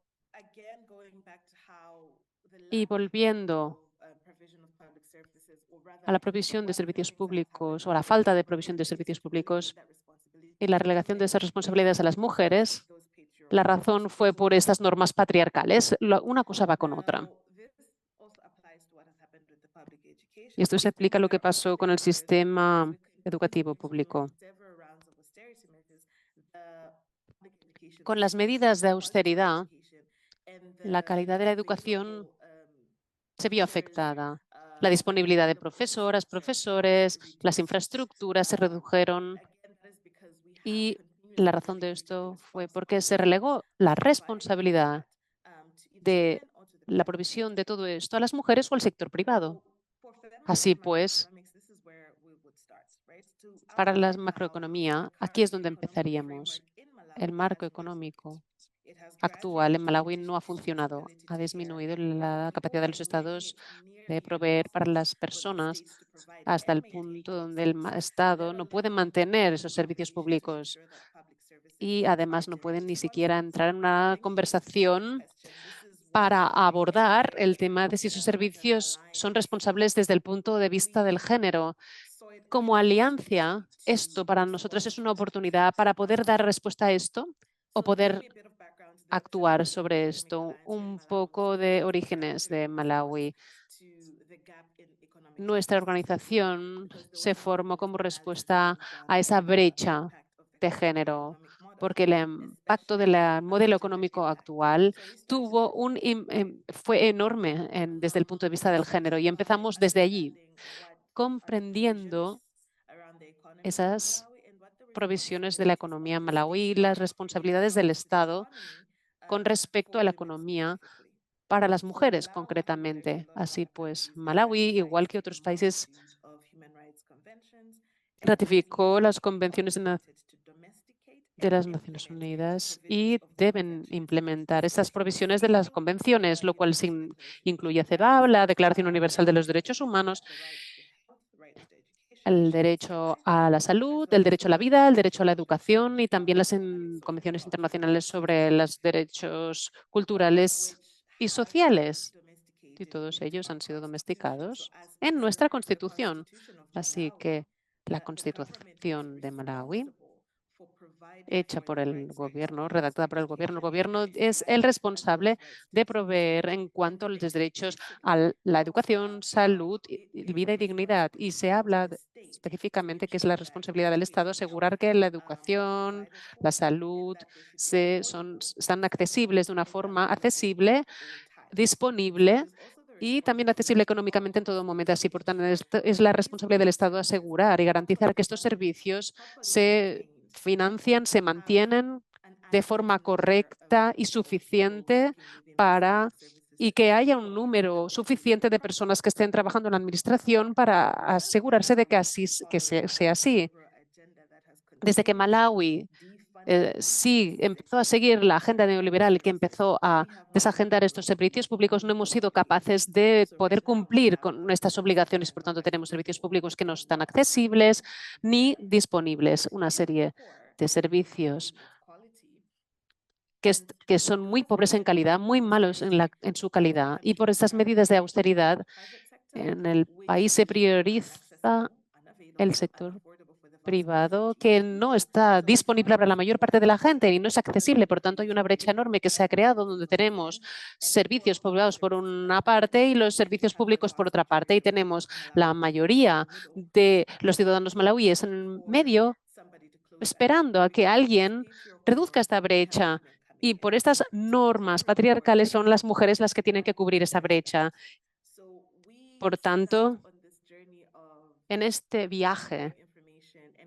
Y volviendo a la provisión de servicios públicos o a la falta de provisión de servicios públicos y la relegación de esas responsabilidades a las mujeres, la razón fue por estas normas patriarcales. Una cosa va con otra. Y esto se aplica a lo que pasó con el sistema educativo público. Con las medidas de austeridad, la calidad de la educación se vio afectada. La disponibilidad de profesoras, profesores, las infraestructuras se redujeron y la razón de esto fue porque se relegó la responsabilidad de la provisión de todo esto a las mujeres o al sector privado. Así pues, para la macroeconomía, aquí es donde empezaríamos. El marco económico actual en Malawi no ha funcionado. Ha disminuido la capacidad de los estados de proveer para las personas hasta el punto donde el Estado no puede mantener esos servicios públicos y además no pueden ni siquiera entrar en una conversación para abordar el tema de si esos servicios son responsables desde el punto de vista del género. Como alianza, esto para nosotros es una oportunidad para poder dar respuesta a esto o poder actuar sobre esto. Un poco de orígenes de Malawi. Nuestra organización se formó como respuesta a esa brecha de género, porque el impacto del modelo económico actual fue enorme desde el punto de vista del género y empezamos desde allí, comprendiendo esas provisiones de la economía en Malawi y las responsabilidades del Estado con respecto a la economía para las mujeres concretamente. Así pues, Malawi, igual que otros países, ratificó las convenciones de las Naciones Unidas y deben implementar esas provisiones de las convenciones, lo cual incluye CEDAW, la Declaración Universal de los Derechos Humanos, el derecho a la salud, el derecho a la vida, el derecho a la educación y también las convenciones internacionales sobre los derechos culturales y sociales. Y todos ellos han sido domesticados en nuestra Constitución. Así que la Constitución de Malawi, hecha por el gobierno, redactada por el gobierno es el responsable de proveer en cuanto a los derechos a la educación, salud, vida y dignidad. Y se habla específicamente que es la responsabilidad del Estado asegurar que la educación, la salud están accesibles de una forma accesible, disponible y también accesible económicamente en todo momento. Así, por tanto, es la responsabilidad del Estado asegurar y garantizar que estos servicios se financian, se mantienen de forma correcta y suficiente y que haya un número suficiente de personas que estén trabajando en la administración para asegurarse de que sea así. Desde que Malawi sí empezó a seguir la agenda neoliberal que empezó a desagendar estos servicios públicos, no hemos sido capaces de poder cumplir con estas obligaciones. Por tanto, tenemos servicios públicos que no están accesibles ni disponibles. Una serie de servicios que son muy pobres en calidad, muy malos en su calidad. Y por estas medidas de austeridad, en el país se prioriza el sector privado que no está disponible para la mayor parte de la gente y no es accesible. Por tanto, hay una brecha enorme que se ha creado donde tenemos servicios privados por una parte y los servicios públicos por otra parte. Y tenemos la mayoría de los ciudadanos malauíes en medio esperando a que alguien reduzca esta brecha. Y por estas normas patriarcales son las mujeres las que tienen que cubrir esa brecha. Por tanto, en este viaje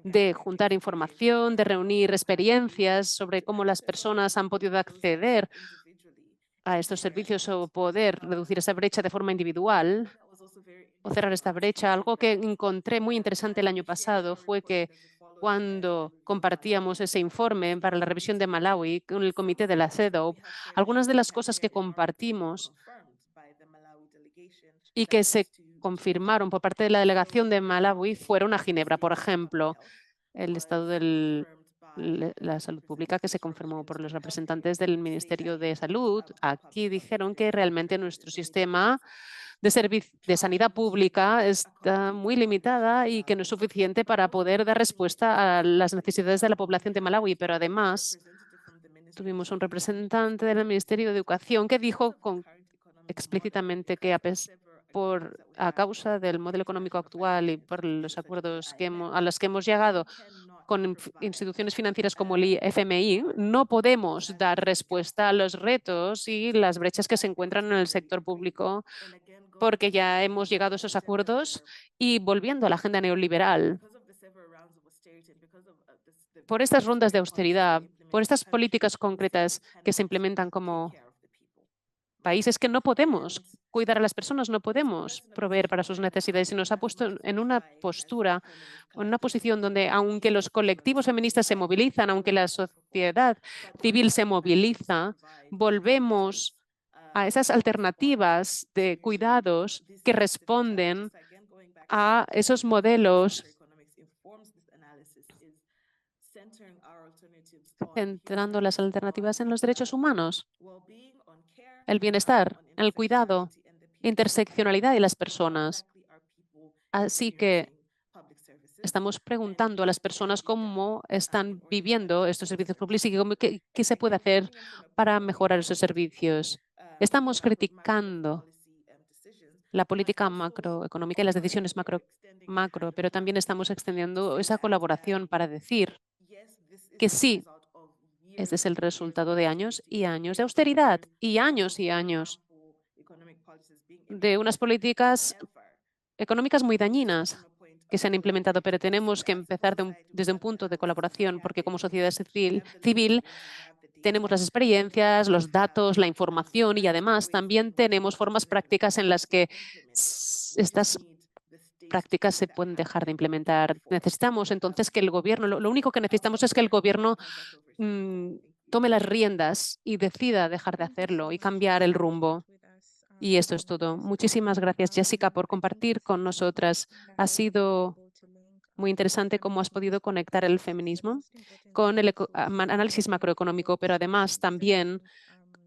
de juntar información, de reunir experiencias sobre cómo las personas han podido acceder a estos servicios o poder reducir esa brecha de forma individual o cerrar esta brecha. Algo que encontré muy interesante el año pasado fue que cuando compartíamos ese informe para la revisión de Malawi con el comité de la CEDAW, algunas de las cosas que compartimos y que se confirmaron por parte de la delegación de Malawi fueron a Ginebra, por ejemplo, el estado de la salud pública que se confirmó por los representantes del Ministerio de Salud. Aquí dijeron que realmente nuestro sistema de sanidad pública está muy limitada y que no es suficiente para poder dar respuesta a las necesidades de la población de Malawi. Pero además, tuvimos un representante del Ministerio de Educación que dijo explícitamente que a causa del modelo económico actual y por los acuerdos a los que hemos llegado con instituciones financieras como el FMI, no podemos dar respuesta a los retos y las brechas que se encuentran en el sector público, porque ya hemos llegado a esos acuerdos. Y volviendo a la agenda neoliberal, por estas rondas de austeridad, por estas políticas concretas que se implementan como países, que no podemos cuidar a las personas, no podemos proveer para sus necesidades, y nos ha puesto en una postura, en una posición donde, aunque los colectivos feministas se movilizan, aunque la sociedad civil se moviliza, volvemos a esas alternativas de cuidados que responden a esos modelos, centrando las alternativas en los derechos humanos, el bienestar, el cuidado, interseccionalidad de las personas. Así que estamos preguntando a las personas cómo están viviendo estos servicios públicos y qué se puede hacer para mejorar esos servicios. Estamos criticando la política macroeconómica y las decisiones macro, pero también estamos extendiendo esa colaboración para decir que sí, este es el resultado de años y años de austeridad y años de unas políticas económicas muy dañinas que se han implementado, pero tenemos que empezar desde un punto de colaboración, porque como sociedad civil tenemos las experiencias, los datos, la información, y además también tenemos formas prácticas en las que estas prácticas se pueden dejar de implementar. Necesitamos entonces que el gobierno, lo único que necesitamos es que el gobierno tome las riendas y decida dejar de hacerlo y cambiar el rumbo. Y esto es todo. Muchísimas gracias, Jessica, por compartir con nosotras. Ha sido muy interesante cómo has podido conectar el feminismo con el análisis macroeconómico, pero además también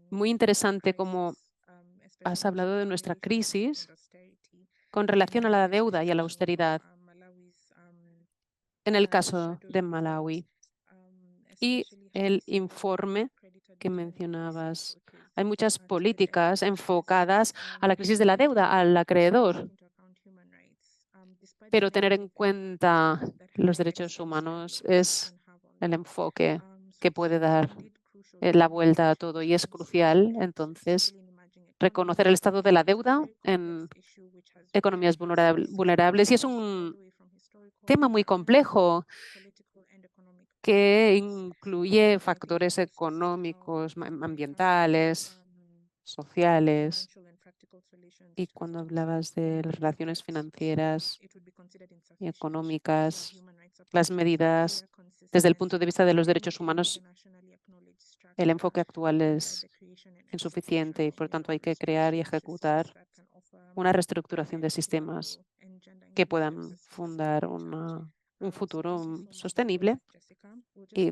muy interesante cómo has hablado de nuestra crisis con relación a la deuda y a la austeridad en el caso de Malawi. Y el informe que mencionabas. Hay muchas políticas enfocadas a la crisis de la deuda, al acreedor, pero tener en cuenta los derechos humanos es el enfoque que puede dar la vuelta a todo, y es crucial entonces reconocer el estado de la deuda en economías vulnerables. Y es un tema muy complejo que incluye factores económicos, ambientales, sociales. Y cuando hablabas de las relaciones financieras y económicas, las medidas desde el punto de vista de los derechos humanos, el enfoque actual es insuficiente y, por tanto, hay que crear y ejecutar una reestructuración de sistemas que puedan fundar un futuro sostenible y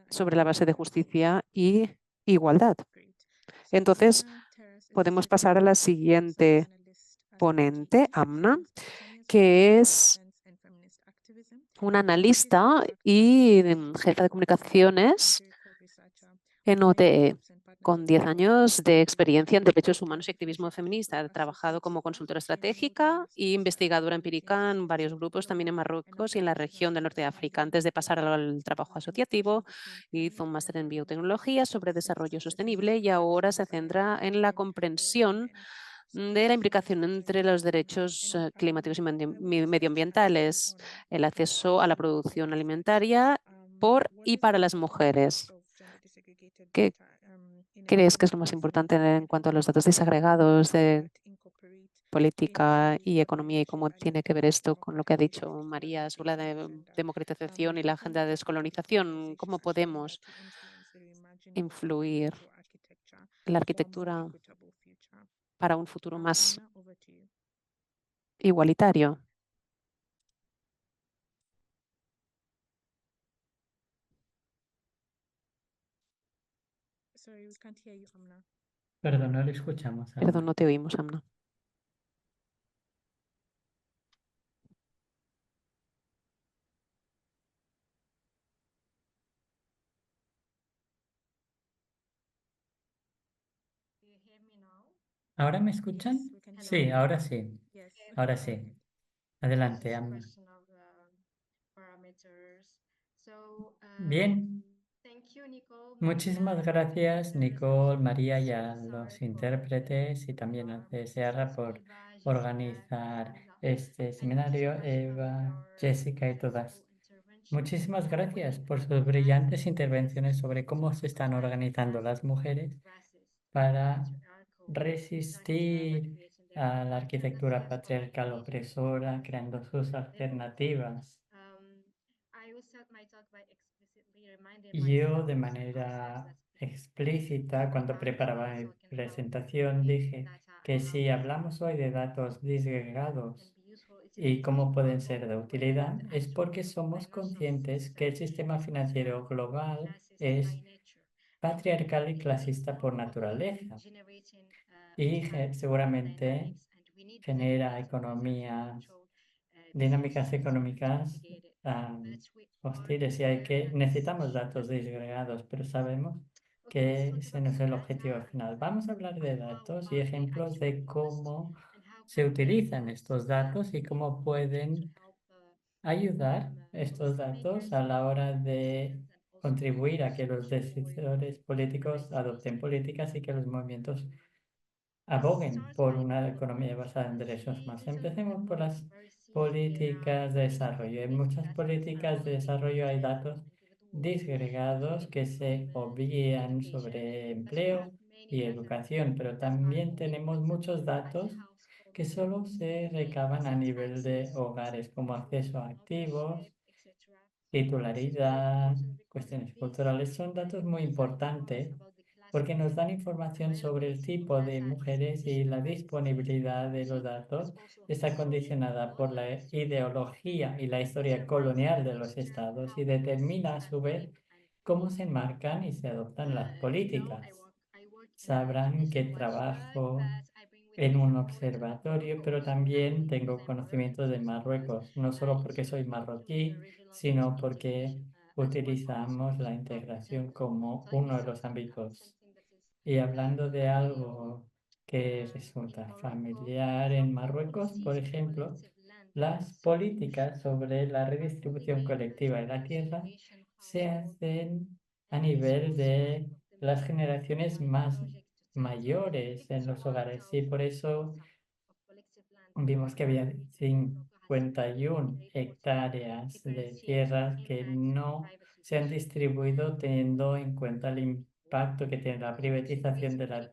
sobre la base de justicia y igualdad. Entonces, podemos pasar a la siguiente ponente, Amna, que es una analista y jefa de comunicaciones en OTE, con 10 años de experiencia en derechos humanos y activismo feminista. Ha trabajado como consultora estratégica e investigadora empírica en varios grupos, también en Marruecos y en la región del norte de África. Antes de pasar al trabajo asociativo, hizo un máster en biotecnología sobre desarrollo sostenible y ahora se centra en la comprensión de la implicación entre los derechos climáticos y medioambientales, el acceso a la producción alimentaria por y para las mujeres. ¿Qué crees que es lo más importante en cuanto a los datos desagregados de política y economía, y cómo tiene que ver esto con lo que ha dicho María sobre la democratización y la agenda de descolonización? ¿Cómo podemos influir en la arquitectura para un futuro más igualitario? Perdón, no le escuchamos. Ana. Perdón, no te oímos, Amna. ¿Ahora me escuchan? Sí, ahora sí. Ahora sí. Adelante, Amna. Bien. Muchísimas gracias, Nicole, María y a los intérpretes y también a CSR por organizar este seminario, Eva, Jessica y todas. Muchísimas gracias por sus brillantes intervenciones sobre cómo se están organizando las mujeres para resistir a la arquitectura patriarcal opresora, creando sus alternativas. Yo de manera explícita, cuando preparaba mi presentación, dije que si hablamos hoy de datos disgregados y cómo pueden ser de utilidad, es porque somos conscientes que el sistema financiero global es patriarcal y clasista por naturaleza y seguramente genera dinámicas económicas hostiles necesitamos datos disgregados, pero sabemos que ese no es el objetivo final. Vamos a hablar de datos y ejemplos de cómo se utilizan estos datos y cómo pueden ayudar estos datos a la hora de contribuir a que los decisores políticos adopten políticas y que los movimientos aboguen por una economía basada en derechos más. Empecemos por las políticas de desarrollo. En muchas políticas de desarrollo hay datos disgregados que se obvían sobre empleo y educación, pero también tenemos muchos datos que solo se recaban a nivel de hogares, como acceso a activos, titularidad, cuestiones culturales. Son datos muy importantes porque nos dan información sobre el tipo de mujeres y la disponibilidad de los datos está condicionada por la ideología y la historia colonial de los estados y determina a su vez cómo se marcan y se adoptan las políticas. Sabrán que trabajo en un observatorio, pero también tengo conocimiento de Marruecos, no solo porque soy marroquí, sino porque utilizamos la integración como uno de los ámbitos. Y hablando de algo que resulta familiar en Marruecos, por ejemplo, las políticas sobre la redistribución colectiva de la tierra se hacen a nivel de las generaciones más mayores en los hogares y por eso vimos que había 51 hectáreas de tierras que no se han distribuido teniendo en cuenta el impacto que tiene la privatización de la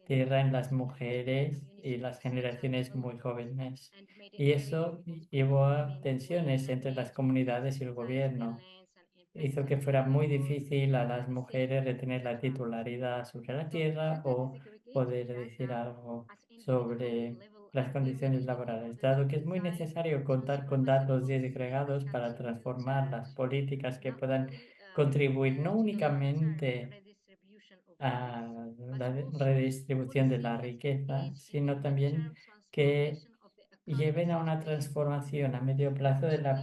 tierra en las mujeres y las generaciones muy jóvenes. Y eso llevó a tensiones entre las comunidades y el gobierno. Hizo que fuera muy difícil a las mujeres retener la titularidad sobre la tierra o poder decir algo sobre las condiciones laborales, dado que es muy necesario contar con datos disgregados para transformar las políticas que puedan contribuir no únicamente a la redistribución de la riqueza, sino también que lleven a una transformación a medio plazo de la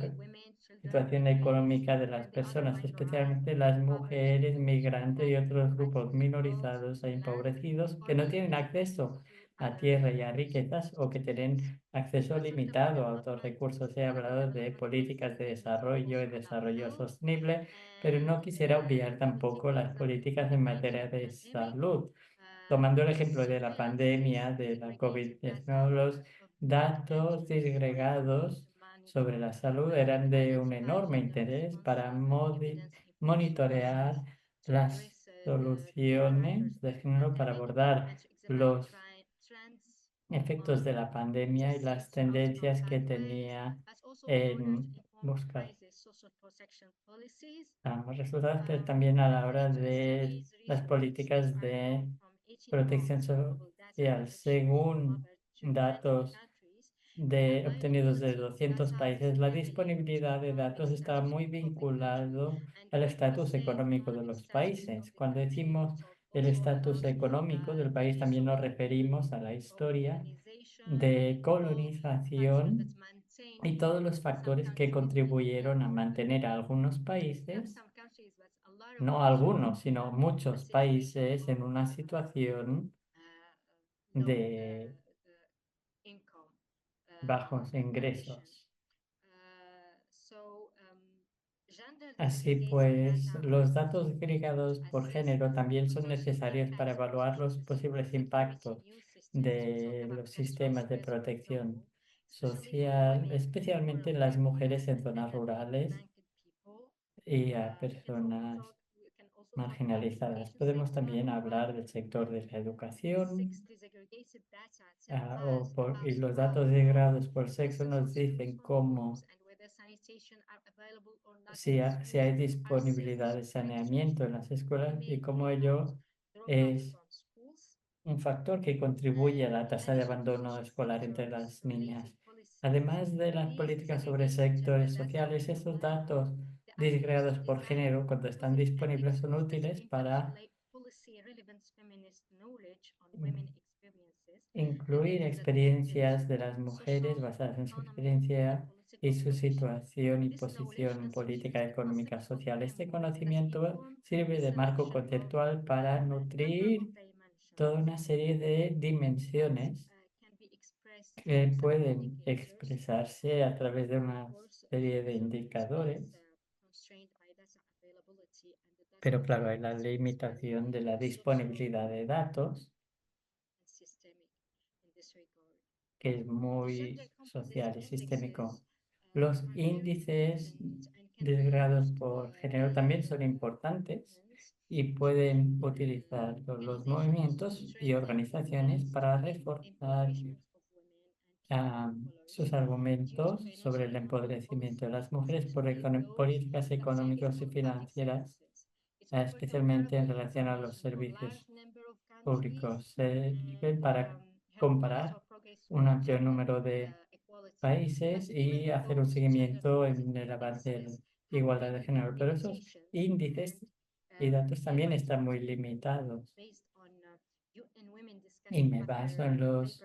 situación económica de las personas, especialmente las mujeres, migrantes y otros grupos minorizados e empobrecidos que no tienen acceso a tierra y a riquezas o que tienen acceso limitado a otros recursos. He hablado de políticas de desarrollo y desarrollo sostenible, pero no quisiera obviar tampoco las políticas en materia de salud. Tomando el ejemplo de la pandemia de la COVID-19, los datos disgregados sobre la salud eran de un enorme interés para monitorear las soluciones de género para abordar los efectos de la pandemia y las tendencias que tenía en buscar resultados, pero también a la hora de las políticas de protección social. Según datos obtenidos de 200 países, la disponibilidad de datos está muy vinculado al estatus económico de los países. Cuando decimos el estatus económico del país, también nos referimos a la historia de colonización y todos los factores que contribuyeron a mantener a algunos países, no algunos, sino muchos países, en una situación de bajos ingresos. Así pues, los datos agregados por género también son necesarios para evaluar los posibles impactos de los sistemas de protección social, especialmente en las mujeres en zonas rurales y a personas marginalizadas. Podemos también hablar del sector de la educación, y los datos agregados por sexo nos dicen cómo si hay disponibilidad de saneamiento en las escuelas y cómo ello es un factor que contribuye a la tasa de abandono escolar entre las niñas. Además de las políticas sobre sectores sociales, estos datos disgregados por género, cuando están disponibles, son útiles para incluir experiencias de las mujeres basadas en su experiencia y su situación y posición política, económica, social. Este conocimiento sirve de marco conceptual para nutrir toda una serie de dimensiones que pueden expresarse a través de una serie de indicadores, pero claro, hay la limitación de la disponibilidad de datos, que es muy social y sistémico. Los índices desgradados por género también son importantes y pueden utilizar los movimientos y organizaciones para reforzar sus argumentos sobre el empobrecimiento de las mujeres por políticas económicas y financieras, especialmente en relación a los servicios públicos. Para comparar un amplio número de países y hacer un seguimiento en el avance de la igualdad de género. Pero esos índices y datos también están muy limitados. Y me baso en los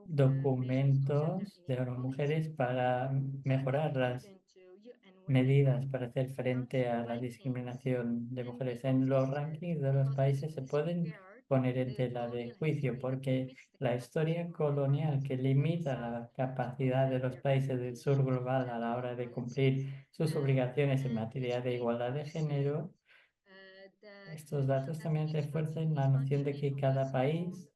documentos de las mujeres para mejorar las medidas para hacer frente a la discriminación de mujeres. En los rankings de los países se pueden poner en tela de juicio porque la historia colonial que limita la capacidad de los países del sur global a la hora de cumplir sus obligaciones en materia de igualdad de género, estos datos también refuerzan la noción de que cada país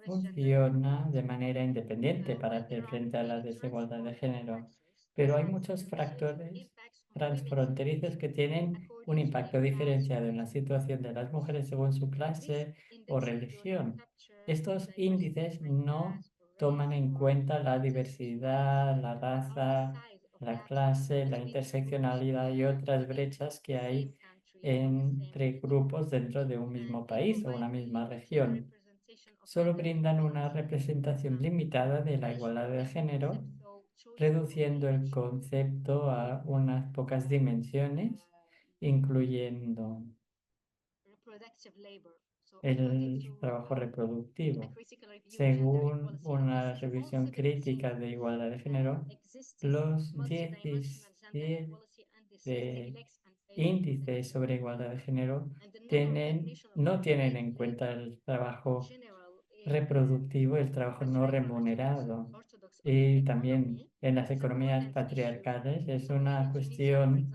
funciona de manera independiente para hacer frente a la desigualdad de género, pero hay muchos factores transfronterizos que tienen un impacto diferenciado en la situación de las mujeres según su clase o religión. Estos índices no toman en cuenta la diversidad, la raza, la clase, la interseccionalidad y otras brechas que hay entre grupos dentro de un mismo país o una misma región. Solo brindan una representación limitada de la igualdad de género, reduciendo el concepto a unas pocas dimensiones, incluyendo el trabajo reproductivo. Según una revisión crítica de igualdad de género, los 17 índices sobre igualdad de género no tienen en cuenta el trabajo reproductivo, el trabajo no remunerado. Y también en las economías patriarcales es una cuestión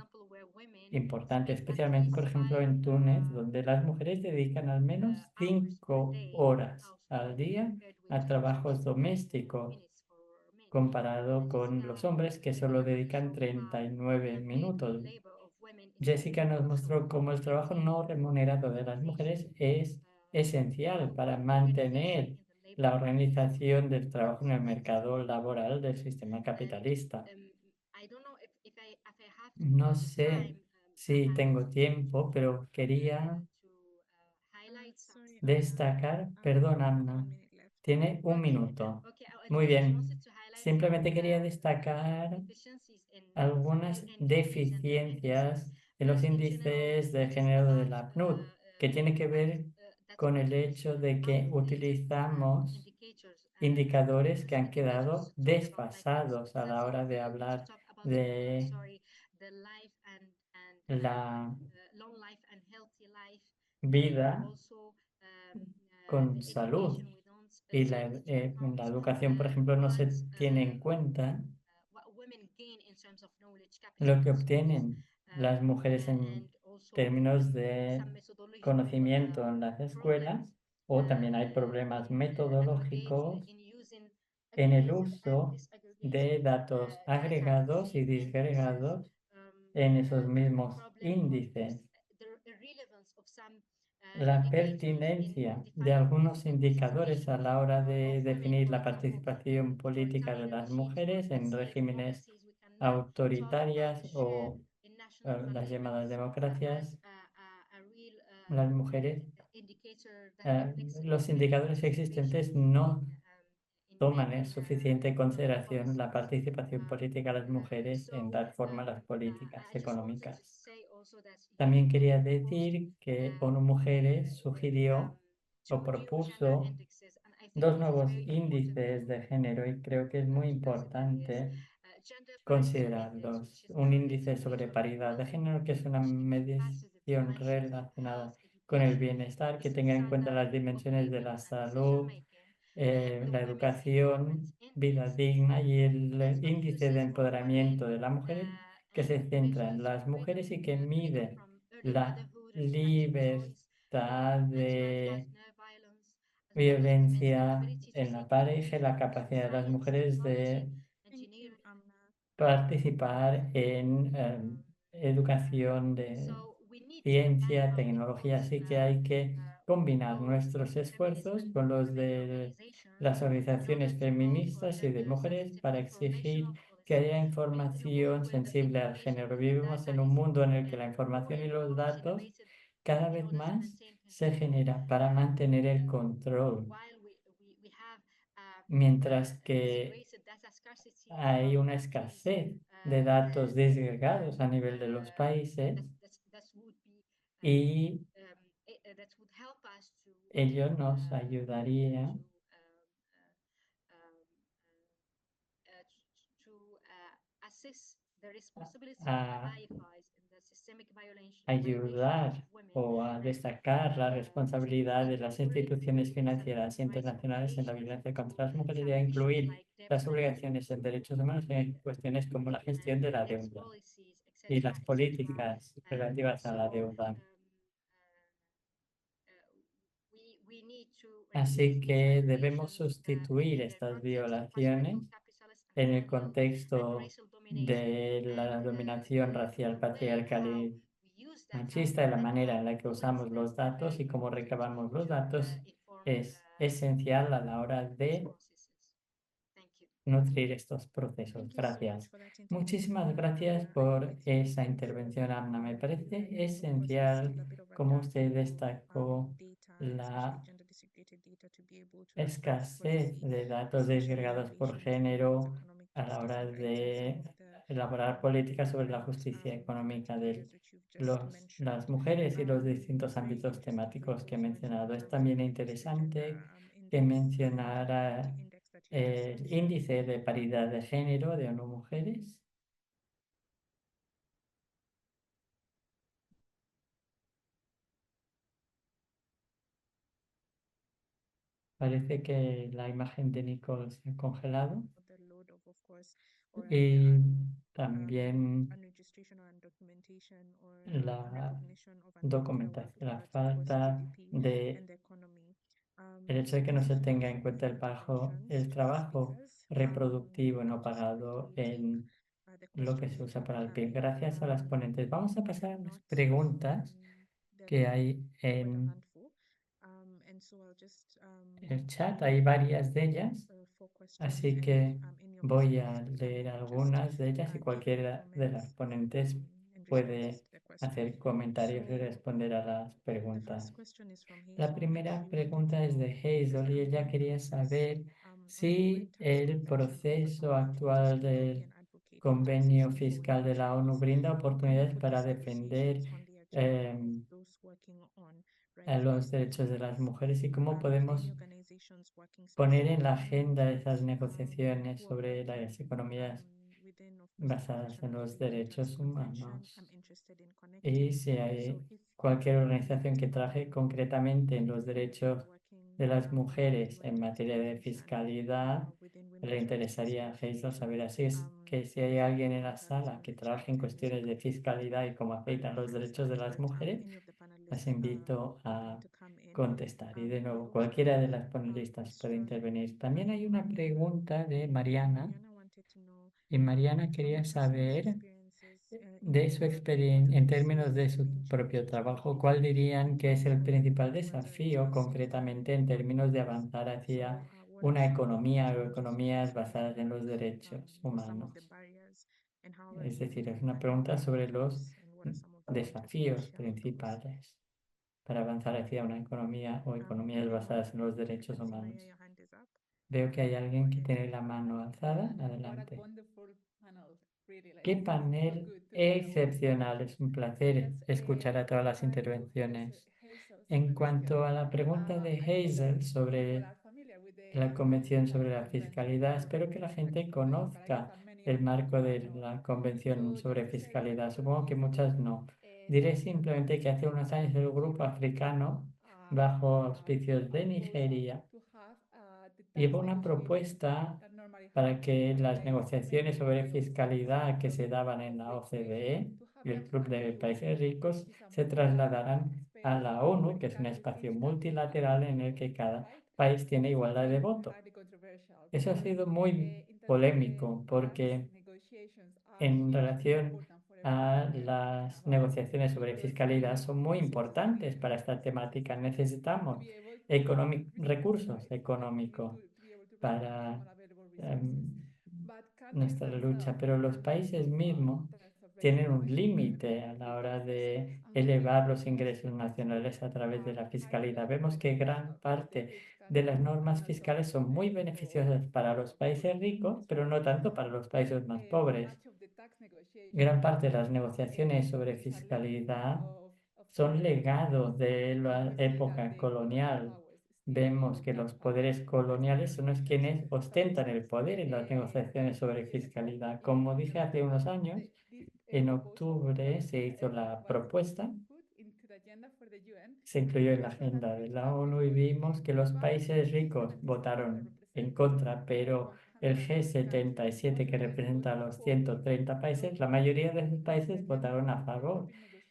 importante, especialmente, por ejemplo, en Túnez, donde las mujeres dedican al menos 5 horas al día a trabajos domésticos, comparado con los hombres que solo dedican 39 minutos. Jessica nos mostró cómo el trabajo no remunerado de las mujeres es esencial para mantener la organización del trabajo en el mercado laboral del sistema capitalista. No sé si tengo tiempo, pero quería destacar, perdón, Anna, tiene un minuto. Muy bien. Simplemente quería destacar algunas deficiencias en los índices de género de la PNUD, que tiene que ver con el hecho de que utilizamos indicadores que han quedado desfasados a la hora de hablar de la vida con salud. Y en la educación, por ejemplo, no se tiene en cuenta lo que obtienen las mujeres en términos de conocimiento en las escuelas, o también hay problemas metodológicos en el uso de datos agregados y disgregados en esos mismos índices. La pertinencia de algunos indicadores a la hora de definir la participación política de las mujeres en regímenes autoritarias o las llamadas democracias, las mujeres, los indicadores existentes no toman en suficiente consideración la participación política de las mujeres en dar forma a las políticas económicas. También quería decir que ONU Mujeres sugirió o propuso dos nuevos índices de género y creo que es muy importante considerarlos. Un índice sobre paridad de género, que es una medición relacionada con el bienestar, que tenga en cuenta las dimensiones de la salud, la educación, vida digna y el índice de empoderamiento de la mujer, que se centra en las mujeres y que mide la libertad de violencia en la pareja y la capacidad de las mujeres de participar en educación de ciencia, tecnología, así que hay que combinar nuestros esfuerzos con los de las organizaciones feministas y de mujeres para exigir que haya información sensible al género. Vivimos en un mundo en el que la información y los datos cada vez más se genera para mantener el control, mientras que hay una escasez de datos disgregados a nivel de los países y ello nos ayudaría a ayudar o a destacar la responsabilidad de las instituciones financieras internacionales en la violencia contra las mujeres y a incluir las obligaciones en derechos humanos en cuestiones como la gestión de la deuda y las políticas relativas a la deuda. Así que debemos sustituir estas violaciones en el contexto de la dominación racial, patriarcal y machista, de la manera en la que usamos los datos y cómo recabamos los datos es esencial a la hora de nutrir estos procesos. Gracias. Muchísimas gracias por esa intervención, Amna. Me parece esencial, como usted destacó, la escasez de datos desgregados por género a la hora de elaborar políticas sobre la justicia económica de las mujeres y los distintos ámbitos temáticos que he mencionado. Es también interesante que mencionara el índice de paridad de género de ONU Mujeres. Parece que la imagen de Nicole se ha congelado. Y también la documentación, la falta de el hecho de que no se tenga en cuenta el trabajo reproductivo no pagado en lo que se usa para el PIB. Gracias a las ponentes. Vamos a pasar a las preguntas que hay en el chat. Hay varias de ellas, así que voy a leer algunas de ellas y cualquiera de las ponentes puede hacer comentarios y responder a las preguntas. La primera pregunta es de Hazel y ella quería saber si el proceso actual del convenio fiscal de la ONU brinda oportunidades para defender a los derechos de las mujeres y cómo podemos poner en la agenda esas negociaciones sobre las economías basadas en los derechos humanos. Y si hay cualquier organización que trabaje concretamente en los derechos de las mujeres en materia de fiscalidad, le interesaría a Hazel saber. Así es que si hay alguien en la sala que trabaje en cuestiones de fiscalidad y cómo afectan los derechos de las mujeres, las invito a contestar. Y de nuevo, cualquiera de las panelistas puede intervenir. También hay una pregunta de Mariana. Y Mariana quería saber de su experiencia, en términos de su propio trabajo, ¿cuál dirían que es el principal desafío concretamente en términos de avanzar hacia una economía o economías basadas en los derechos humanos? Es decir, es una pregunta sobre los desafíos principales para avanzar hacia una economía o economías basadas en los derechos humanos. Veo que hay alguien que tiene la mano alzada. Adelante. ¡Qué panel excepcional! Es un placer escuchar a todas las intervenciones. En cuanto a la pregunta de Hazel sobre la Convención sobre la Fiscalidad, espero que la gente conozca el marco de la Convención sobre Fiscalidad. Supongo que muchas no. Diré simplemente que hace unos años el grupo africano, bajo auspicios de Nigeria, llevó una propuesta para que las negociaciones sobre fiscalidad que se daban en la OCDE y el Club de Países Ricos se trasladaran a la ONU, que es un espacio multilateral en el que cada país tiene igualdad de voto. Eso ha sido muy polémico porque en relación a las negociaciones sobre fiscalidad son muy importantes para esta temática. Necesitamos recursos económicos para nuestra lucha, pero los países mismos tienen un límite a la hora de elevar los ingresos nacionales a través de la fiscalidad. Vemos que gran parte de las normas fiscales son muy beneficiosas para los países ricos, pero no tanto para los países más pobres. Gran parte de las negociaciones sobre fiscalidad son legados de la época colonial. Vemos que los poderes coloniales son los quienes ostentan el poder en las negociaciones sobre fiscalidad. Como dije hace unos años, en octubre se hizo la propuesta, se incluyó en la agenda de la ONU y vimos que los países ricos votaron en contra, pero el G77, que representa a los 130 países, la mayoría de esos países votaron a favor.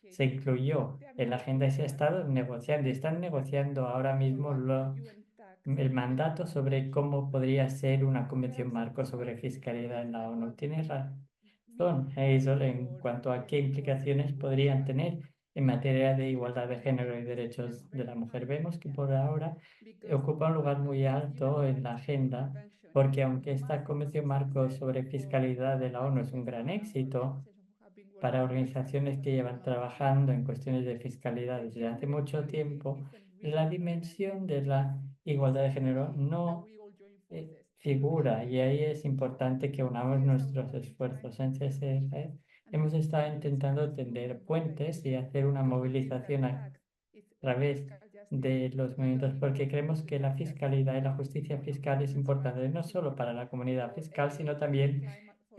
Se incluyó en la agenda y se ha estado negociando y están negociando ahora mismo el mandato sobre cómo podría ser una convención marco sobre fiscalidad en la ONU. Tienes razón, Hazel, en cuanto a qué implicaciones podrían tener en materia de igualdad de género y derechos de la mujer. Vemos que por ahora ocupa un lugar muy alto en la agenda, porque aunque esta convención marco sobre fiscalidad de la ONU es un gran éxito, para organizaciones que llevan trabajando en cuestiones de fiscalidad desde hace mucho tiempo, la dimensión de la igualdad de género no figura y ahí es importante que unamos nuestros esfuerzos. En CSR hemos estado intentando tender puentes y hacer una movilización a través de los movimientos porque creemos que la fiscalidad y la justicia fiscal es importante no solo para la comunidad fiscal, sino también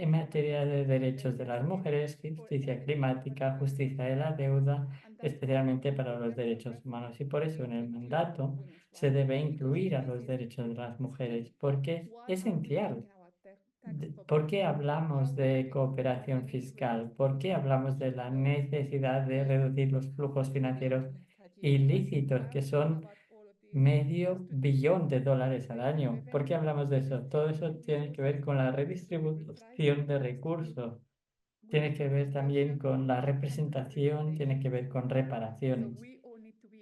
en materia de derechos de las mujeres, justicia climática, justicia de la deuda, especialmente para los derechos humanos. Y por eso en el mandato se debe incluir a los derechos de las mujeres, porque es esencial. ¿Por qué hablamos de cooperación fiscal? ¿Por qué hablamos de la necesidad de reducir los flujos financieros ilícitos, que son $500 millones al año? ¿Por qué hablamos de eso? Todo eso tiene que ver con la redistribución de recursos, tiene que ver también con la representación, tiene que ver con reparaciones.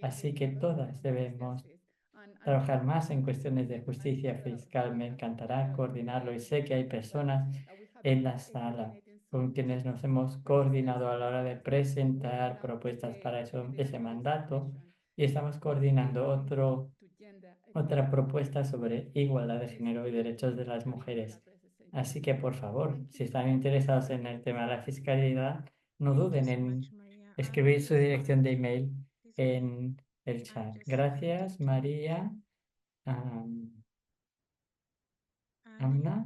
Así que todas debemos trabajar más en cuestiones de justicia fiscal. Me encantará coordinarlo y sé que hay personas en la sala con quienes nos hemos coordinado a la hora de presentar propuestas para ese mandato y estamos coordinando otra propuesta sobre igualdad de género y derechos de las mujeres. Así que, por favor, si están interesados en el tema de la fiscalidad, no duden en escribir su dirección de email en el chat. Gracias, María. Amna.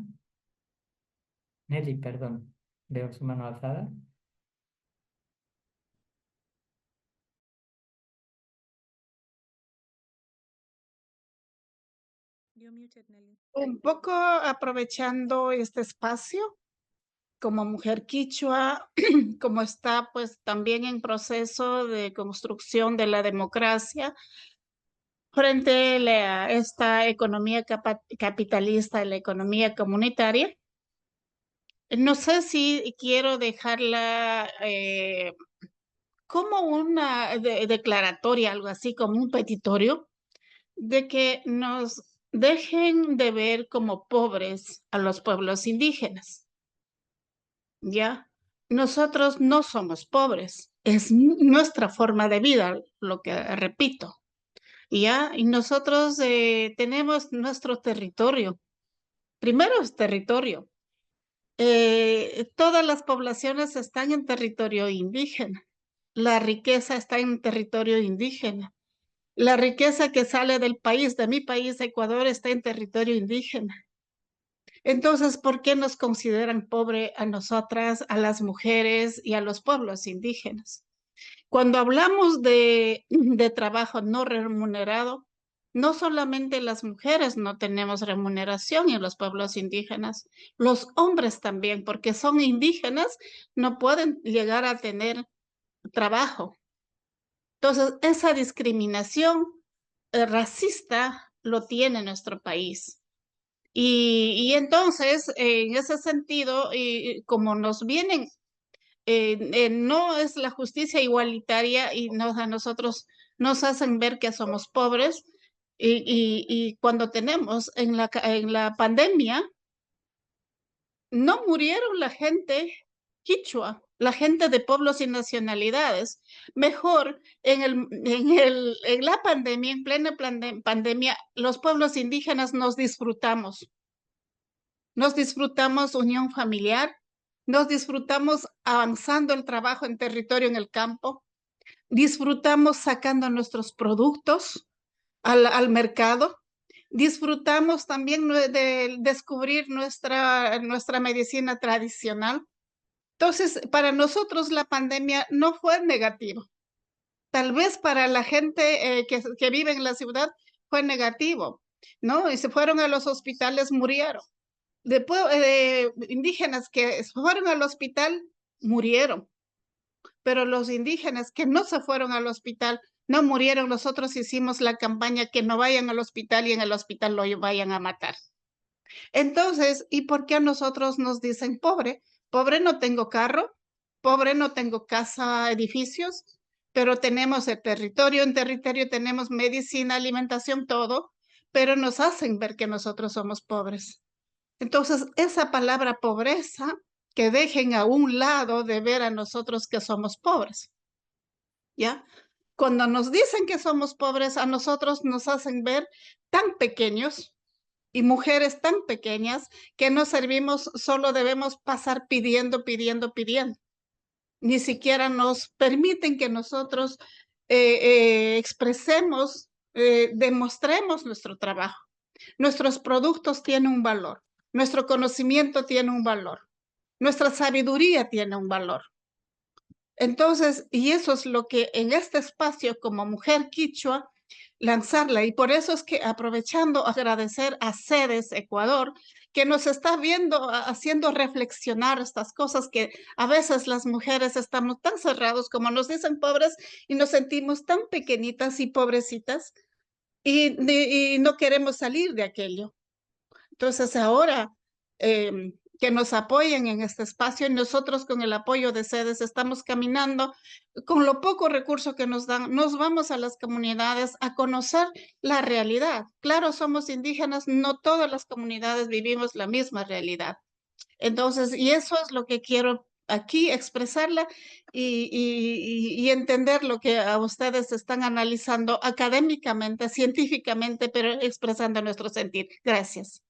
Nelly, perdón. Veo su mano alzada. Un poco aprovechando este espacio, como mujer quichua, como está pues también en proceso de construcción de la democracia frente a esta economía capitalista, la economía comunitaria. No sé si quiero dejarla como una declaratoria, algo así, como un petitorio, de que nos dejen de ver como pobres a los pueblos indígenas. ¿Ya? Nosotros no somos pobres, es nuestra forma de vida, lo que repito. ¿Ya? Y nosotros tenemos nuestro territorio. Primero es territorio. Todas las poblaciones están en territorio indígena. La riqueza está en territorio indígena. La riqueza que sale del país, de mi país, Ecuador, está en territorio indígena. Entonces, ¿por qué nos consideran pobre a nosotras, a las mujeres y a los pueblos indígenas? Cuando hablamos de trabajo no remunerado, no solamente las mujeres no tenemos remuneración en los pueblos indígenas, los hombres también, porque son indígenas, no pueden llegar a tener trabajo. Entonces, esa discriminación racista lo tiene nuestro país. Y entonces, en ese sentido, como nos vienen, no es la justicia igualitaria y a nosotros nos hacen ver que somos pobres. Y cuando tenemos en la pandemia, no murieron la gente quichua, la gente de pueblos y nacionalidades. Mejor, en la pandemia, en plena pandemia, los pueblos indígenas nos disfrutamos unión familiar, nos disfrutamos avanzando el trabajo en territorio en el campo, disfrutamos sacando nuestros productos al mercado, disfrutamos también de descubrir nuestra medicina tradicional. Entonces, para nosotros la pandemia no fue negativa. Tal vez para la gente que vive en la ciudad fue negativo, ¿no? Y se fueron a los hospitales, murieron. Después, indígenas que fueron al hospital murieron, pero los indígenas que no se fueron al hospital no murieron. Nosotros hicimos la campaña que no vayan al hospital y en el hospital lo vayan a matar. Entonces, ¿y por qué a nosotros nos dicen pobre? Pobre no tengo carro, pobre no tengo casa, edificios, pero tenemos el territorio, en territorio tenemos medicina, alimentación, todo, pero nos hacen ver que nosotros somos pobres. Entonces, esa palabra pobreza, que dejen a un lado de ver a nosotros que somos pobres, ¿ya? Cuando nos dicen que somos pobres, a nosotros nos hacen ver tan pequeños y mujeres tan pequeñas que no servimos, solo debemos pasar pidiendo. Ni siquiera nos permiten que nosotros expresemos, demostremos nuestro trabajo. Nuestros productos tienen un valor. Nuestro conocimiento tiene un valor. Nuestra sabiduría tiene un valor. Entonces, y eso es lo que en este espacio como mujer quichua, lanzarla. Y por eso es que aprovechando, agradecer a CEDES Ecuador, que nos está viendo, haciendo reflexionar estas cosas que a veces las mujeres estamos tan cerrados, como nos dicen pobres, y nos sentimos tan pequeñitas y pobrecitas, y no queremos salir de aquello. Entonces ahora que nos apoyen en este espacio y nosotros con el apoyo de CEDES estamos caminando con lo poco recurso que nos dan, nos vamos a las comunidades a conocer la realidad. Claro, somos indígenas, no todas las comunidades vivimos la misma realidad. Entonces, y eso es lo que quiero aquí expresarla y entender lo que a ustedes están analizando académicamente, científicamente, pero expresando nuestro sentir. Gracias.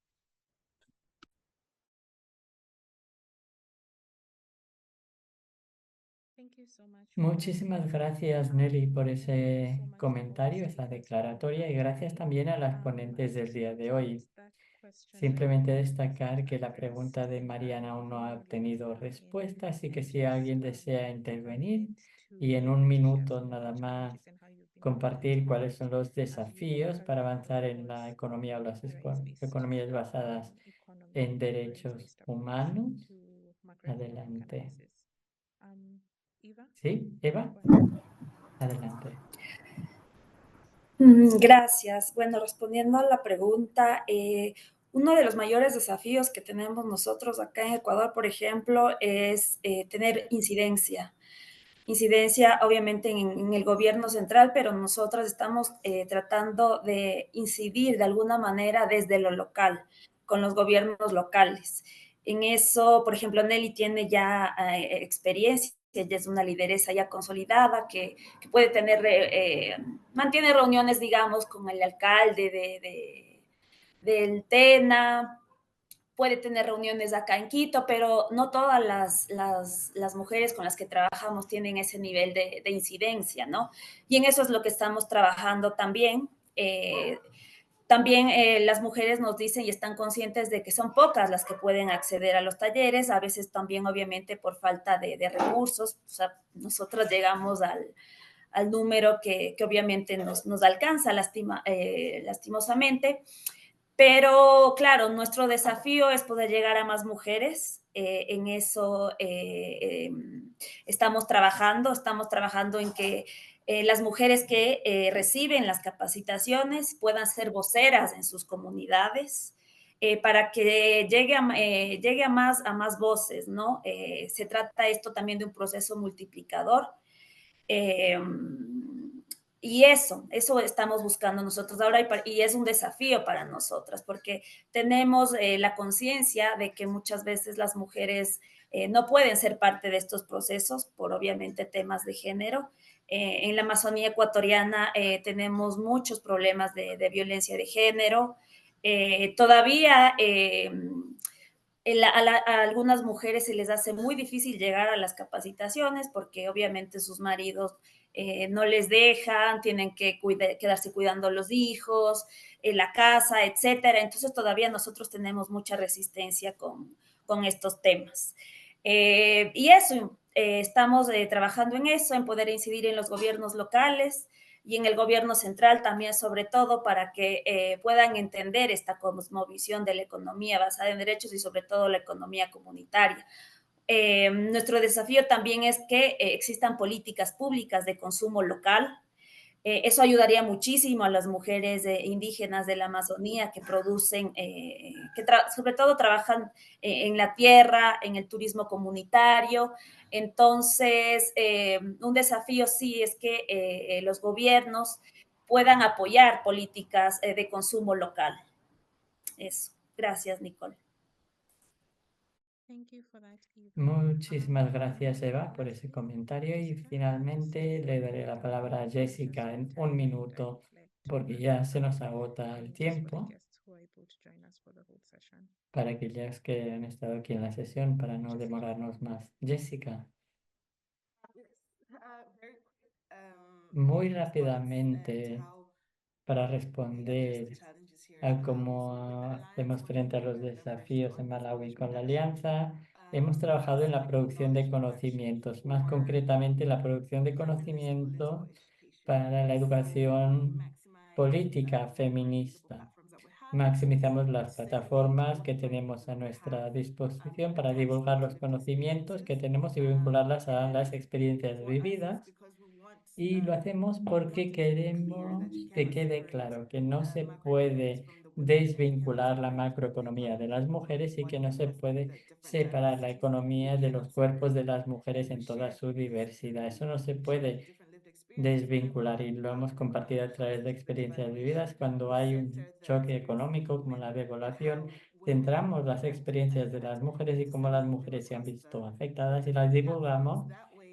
Muchísimas gracias, Nelly, por ese comentario, esa declaratoria, y gracias también a las ponentes del día de hoy. Simplemente destacar que la pregunta de Mariana aún no ha obtenido respuesta, así que si alguien desea intervenir y en un minuto nada más compartir cuáles son los desafíos para avanzar en la economía o las economías basadas en derechos humanos. Adelante. ¿Sí, Eva? Adelante. Gracias. Bueno, respondiendo a la pregunta, uno de los mayores desafíos que tenemos nosotros acá en Ecuador, por ejemplo, es tener incidencia. Incidencia, obviamente, en el gobierno central, pero nosotras estamos tratando de incidir de alguna manera desde lo local, con los gobiernos locales. En eso, por ejemplo, Nelly tiene ya experiencia, ella es una lideresa ya consolidada que puede tener, mantiene reuniones, digamos, con el alcalde del TENA, puede tener reuniones acá en Quito, pero no todas las mujeres con las que trabajamos tienen ese nivel de incidencia, ¿no? Y en eso es lo que estamos trabajando también. También las mujeres nos dicen y están conscientes de que son pocas las que pueden acceder a los talleres, a veces también obviamente por falta de recursos. O sea, nosotros llegamos al número que obviamente nos alcanza lastimosamente. Pero claro, nuestro desafío es poder llegar a más mujeres. En eso estamos trabajando en que las mujeres que reciben las capacitaciones puedan ser voceras en sus comunidades. Para que llegue a más voces, ¿no? Se trata esto también de un proceso multiplicador. Eh, y eso estamos buscando nosotros ahora y es un desafío para nosotras porque tenemos la conciencia de que muchas veces las mujeres no pueden ser parte de estos procesos por obviamente temas de género. En la Amazonía ecuatoriana tenemos muchos problemas de violencia de género. Todavía a algunas mujeres se les hace muy difícil llegar a las capacitaciones porque obviamente sus maridos no les dejan, tienen que quedarse cuidando los hijos, la casa, etcétera. Entonces todavía nosotros tenemos mucha resistencia con estos temas. Y eso, estamos trabajando en eso, en poder incidir en los gobiernos locales y en el gobierno central también, sobre todo, para que puedan entender esta cosmovisión de la economía basada en derechos y sobre todo la economía comunitaria. Nuestro desafío también es que existan políticas públicas de consumo local. Eso ayudaría muchísimo a las mujeres indígenas de la Amazonía que producen, sobre todo trabajan en la tierra, en el turismo comunitario. Entonces, un desafío sí es que los gobiernos puedan apoyar políticas de consumo local. Eso. Gracias, Nicole. Muchísimas gracias, Eva, por ese comentario y finalmente le daré la palabra a Jessica en un minuto porque ya se nos agota el tiempo para aquellas que han estado aquí en la sesión para no demorarnos más. Jessica, muy rápidamente para responder a cómo hacemos frente a los desafíos en Malawi con la Alianza. Hemos trabajado en la producción de conocimientos, más concretamente la producción de conocimiento para la educación política feminista. Maximizamos las plataformas que tenemos a nuestra disposición para divulgar los conocimientos que tenemos y vincularlas a las experiencias vividas. Y lo hacemos porque queremos que quede claro que no se puede desvincular la macroeconomía de las mujeres y que no se puede separar la economía de los cuerpos de las mujeres en toda su diversidad. Eso no se puede desvincular y lo hemos compartido a través de experiencias vividas. Cuando hay un choque económico como la devaluación, centramos las experiencias de las mujeres y cómo las mujeres se han visto afectadas y las divulgamos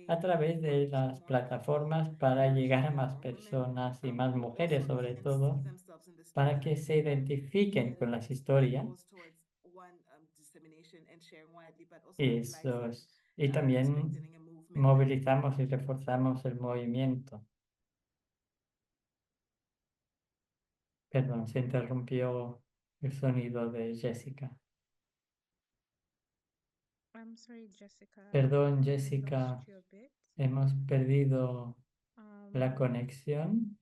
a través de las plataformas para llegar a más personas y más mujeres sobre todo, para que se identifiquen con las historias. Y también movilizamos y reforzamos el movimiento. Perdón, se interrumpió el sonido de Jessica. Perdón, Jessica, hemos perdido la conexión,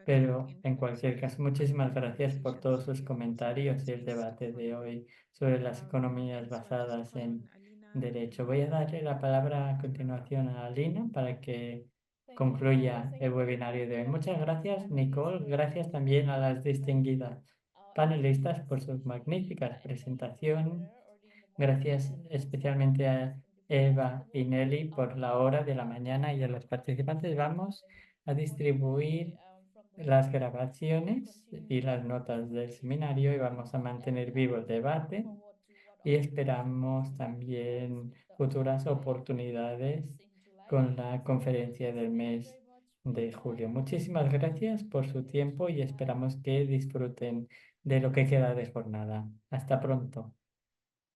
pero en cualquier caso, muchísimas gracias por todos sus comentarios y el debate de hoy sobre las economías basadas en derecho. Voy a darle la palabra a continuación a Alina para que concluya el webinario de hoy. Muchas gracias, Nicole. Gracias también a las distinguidas panelistas por sus magníficas presentaciones. Gracias especialmente a Eva y Nelly por la hora de la mañana y a los participantes. Vamos a distribuir las grabaciones y las notas del seminario y vamos a mantener vivo el debate y esperamos también futuras oportunidades con la conferencia del mes de julio. Muchísimas gracias por su tiempo y esperamos que disfruten de lo que queda de jornada. Hasta pronto.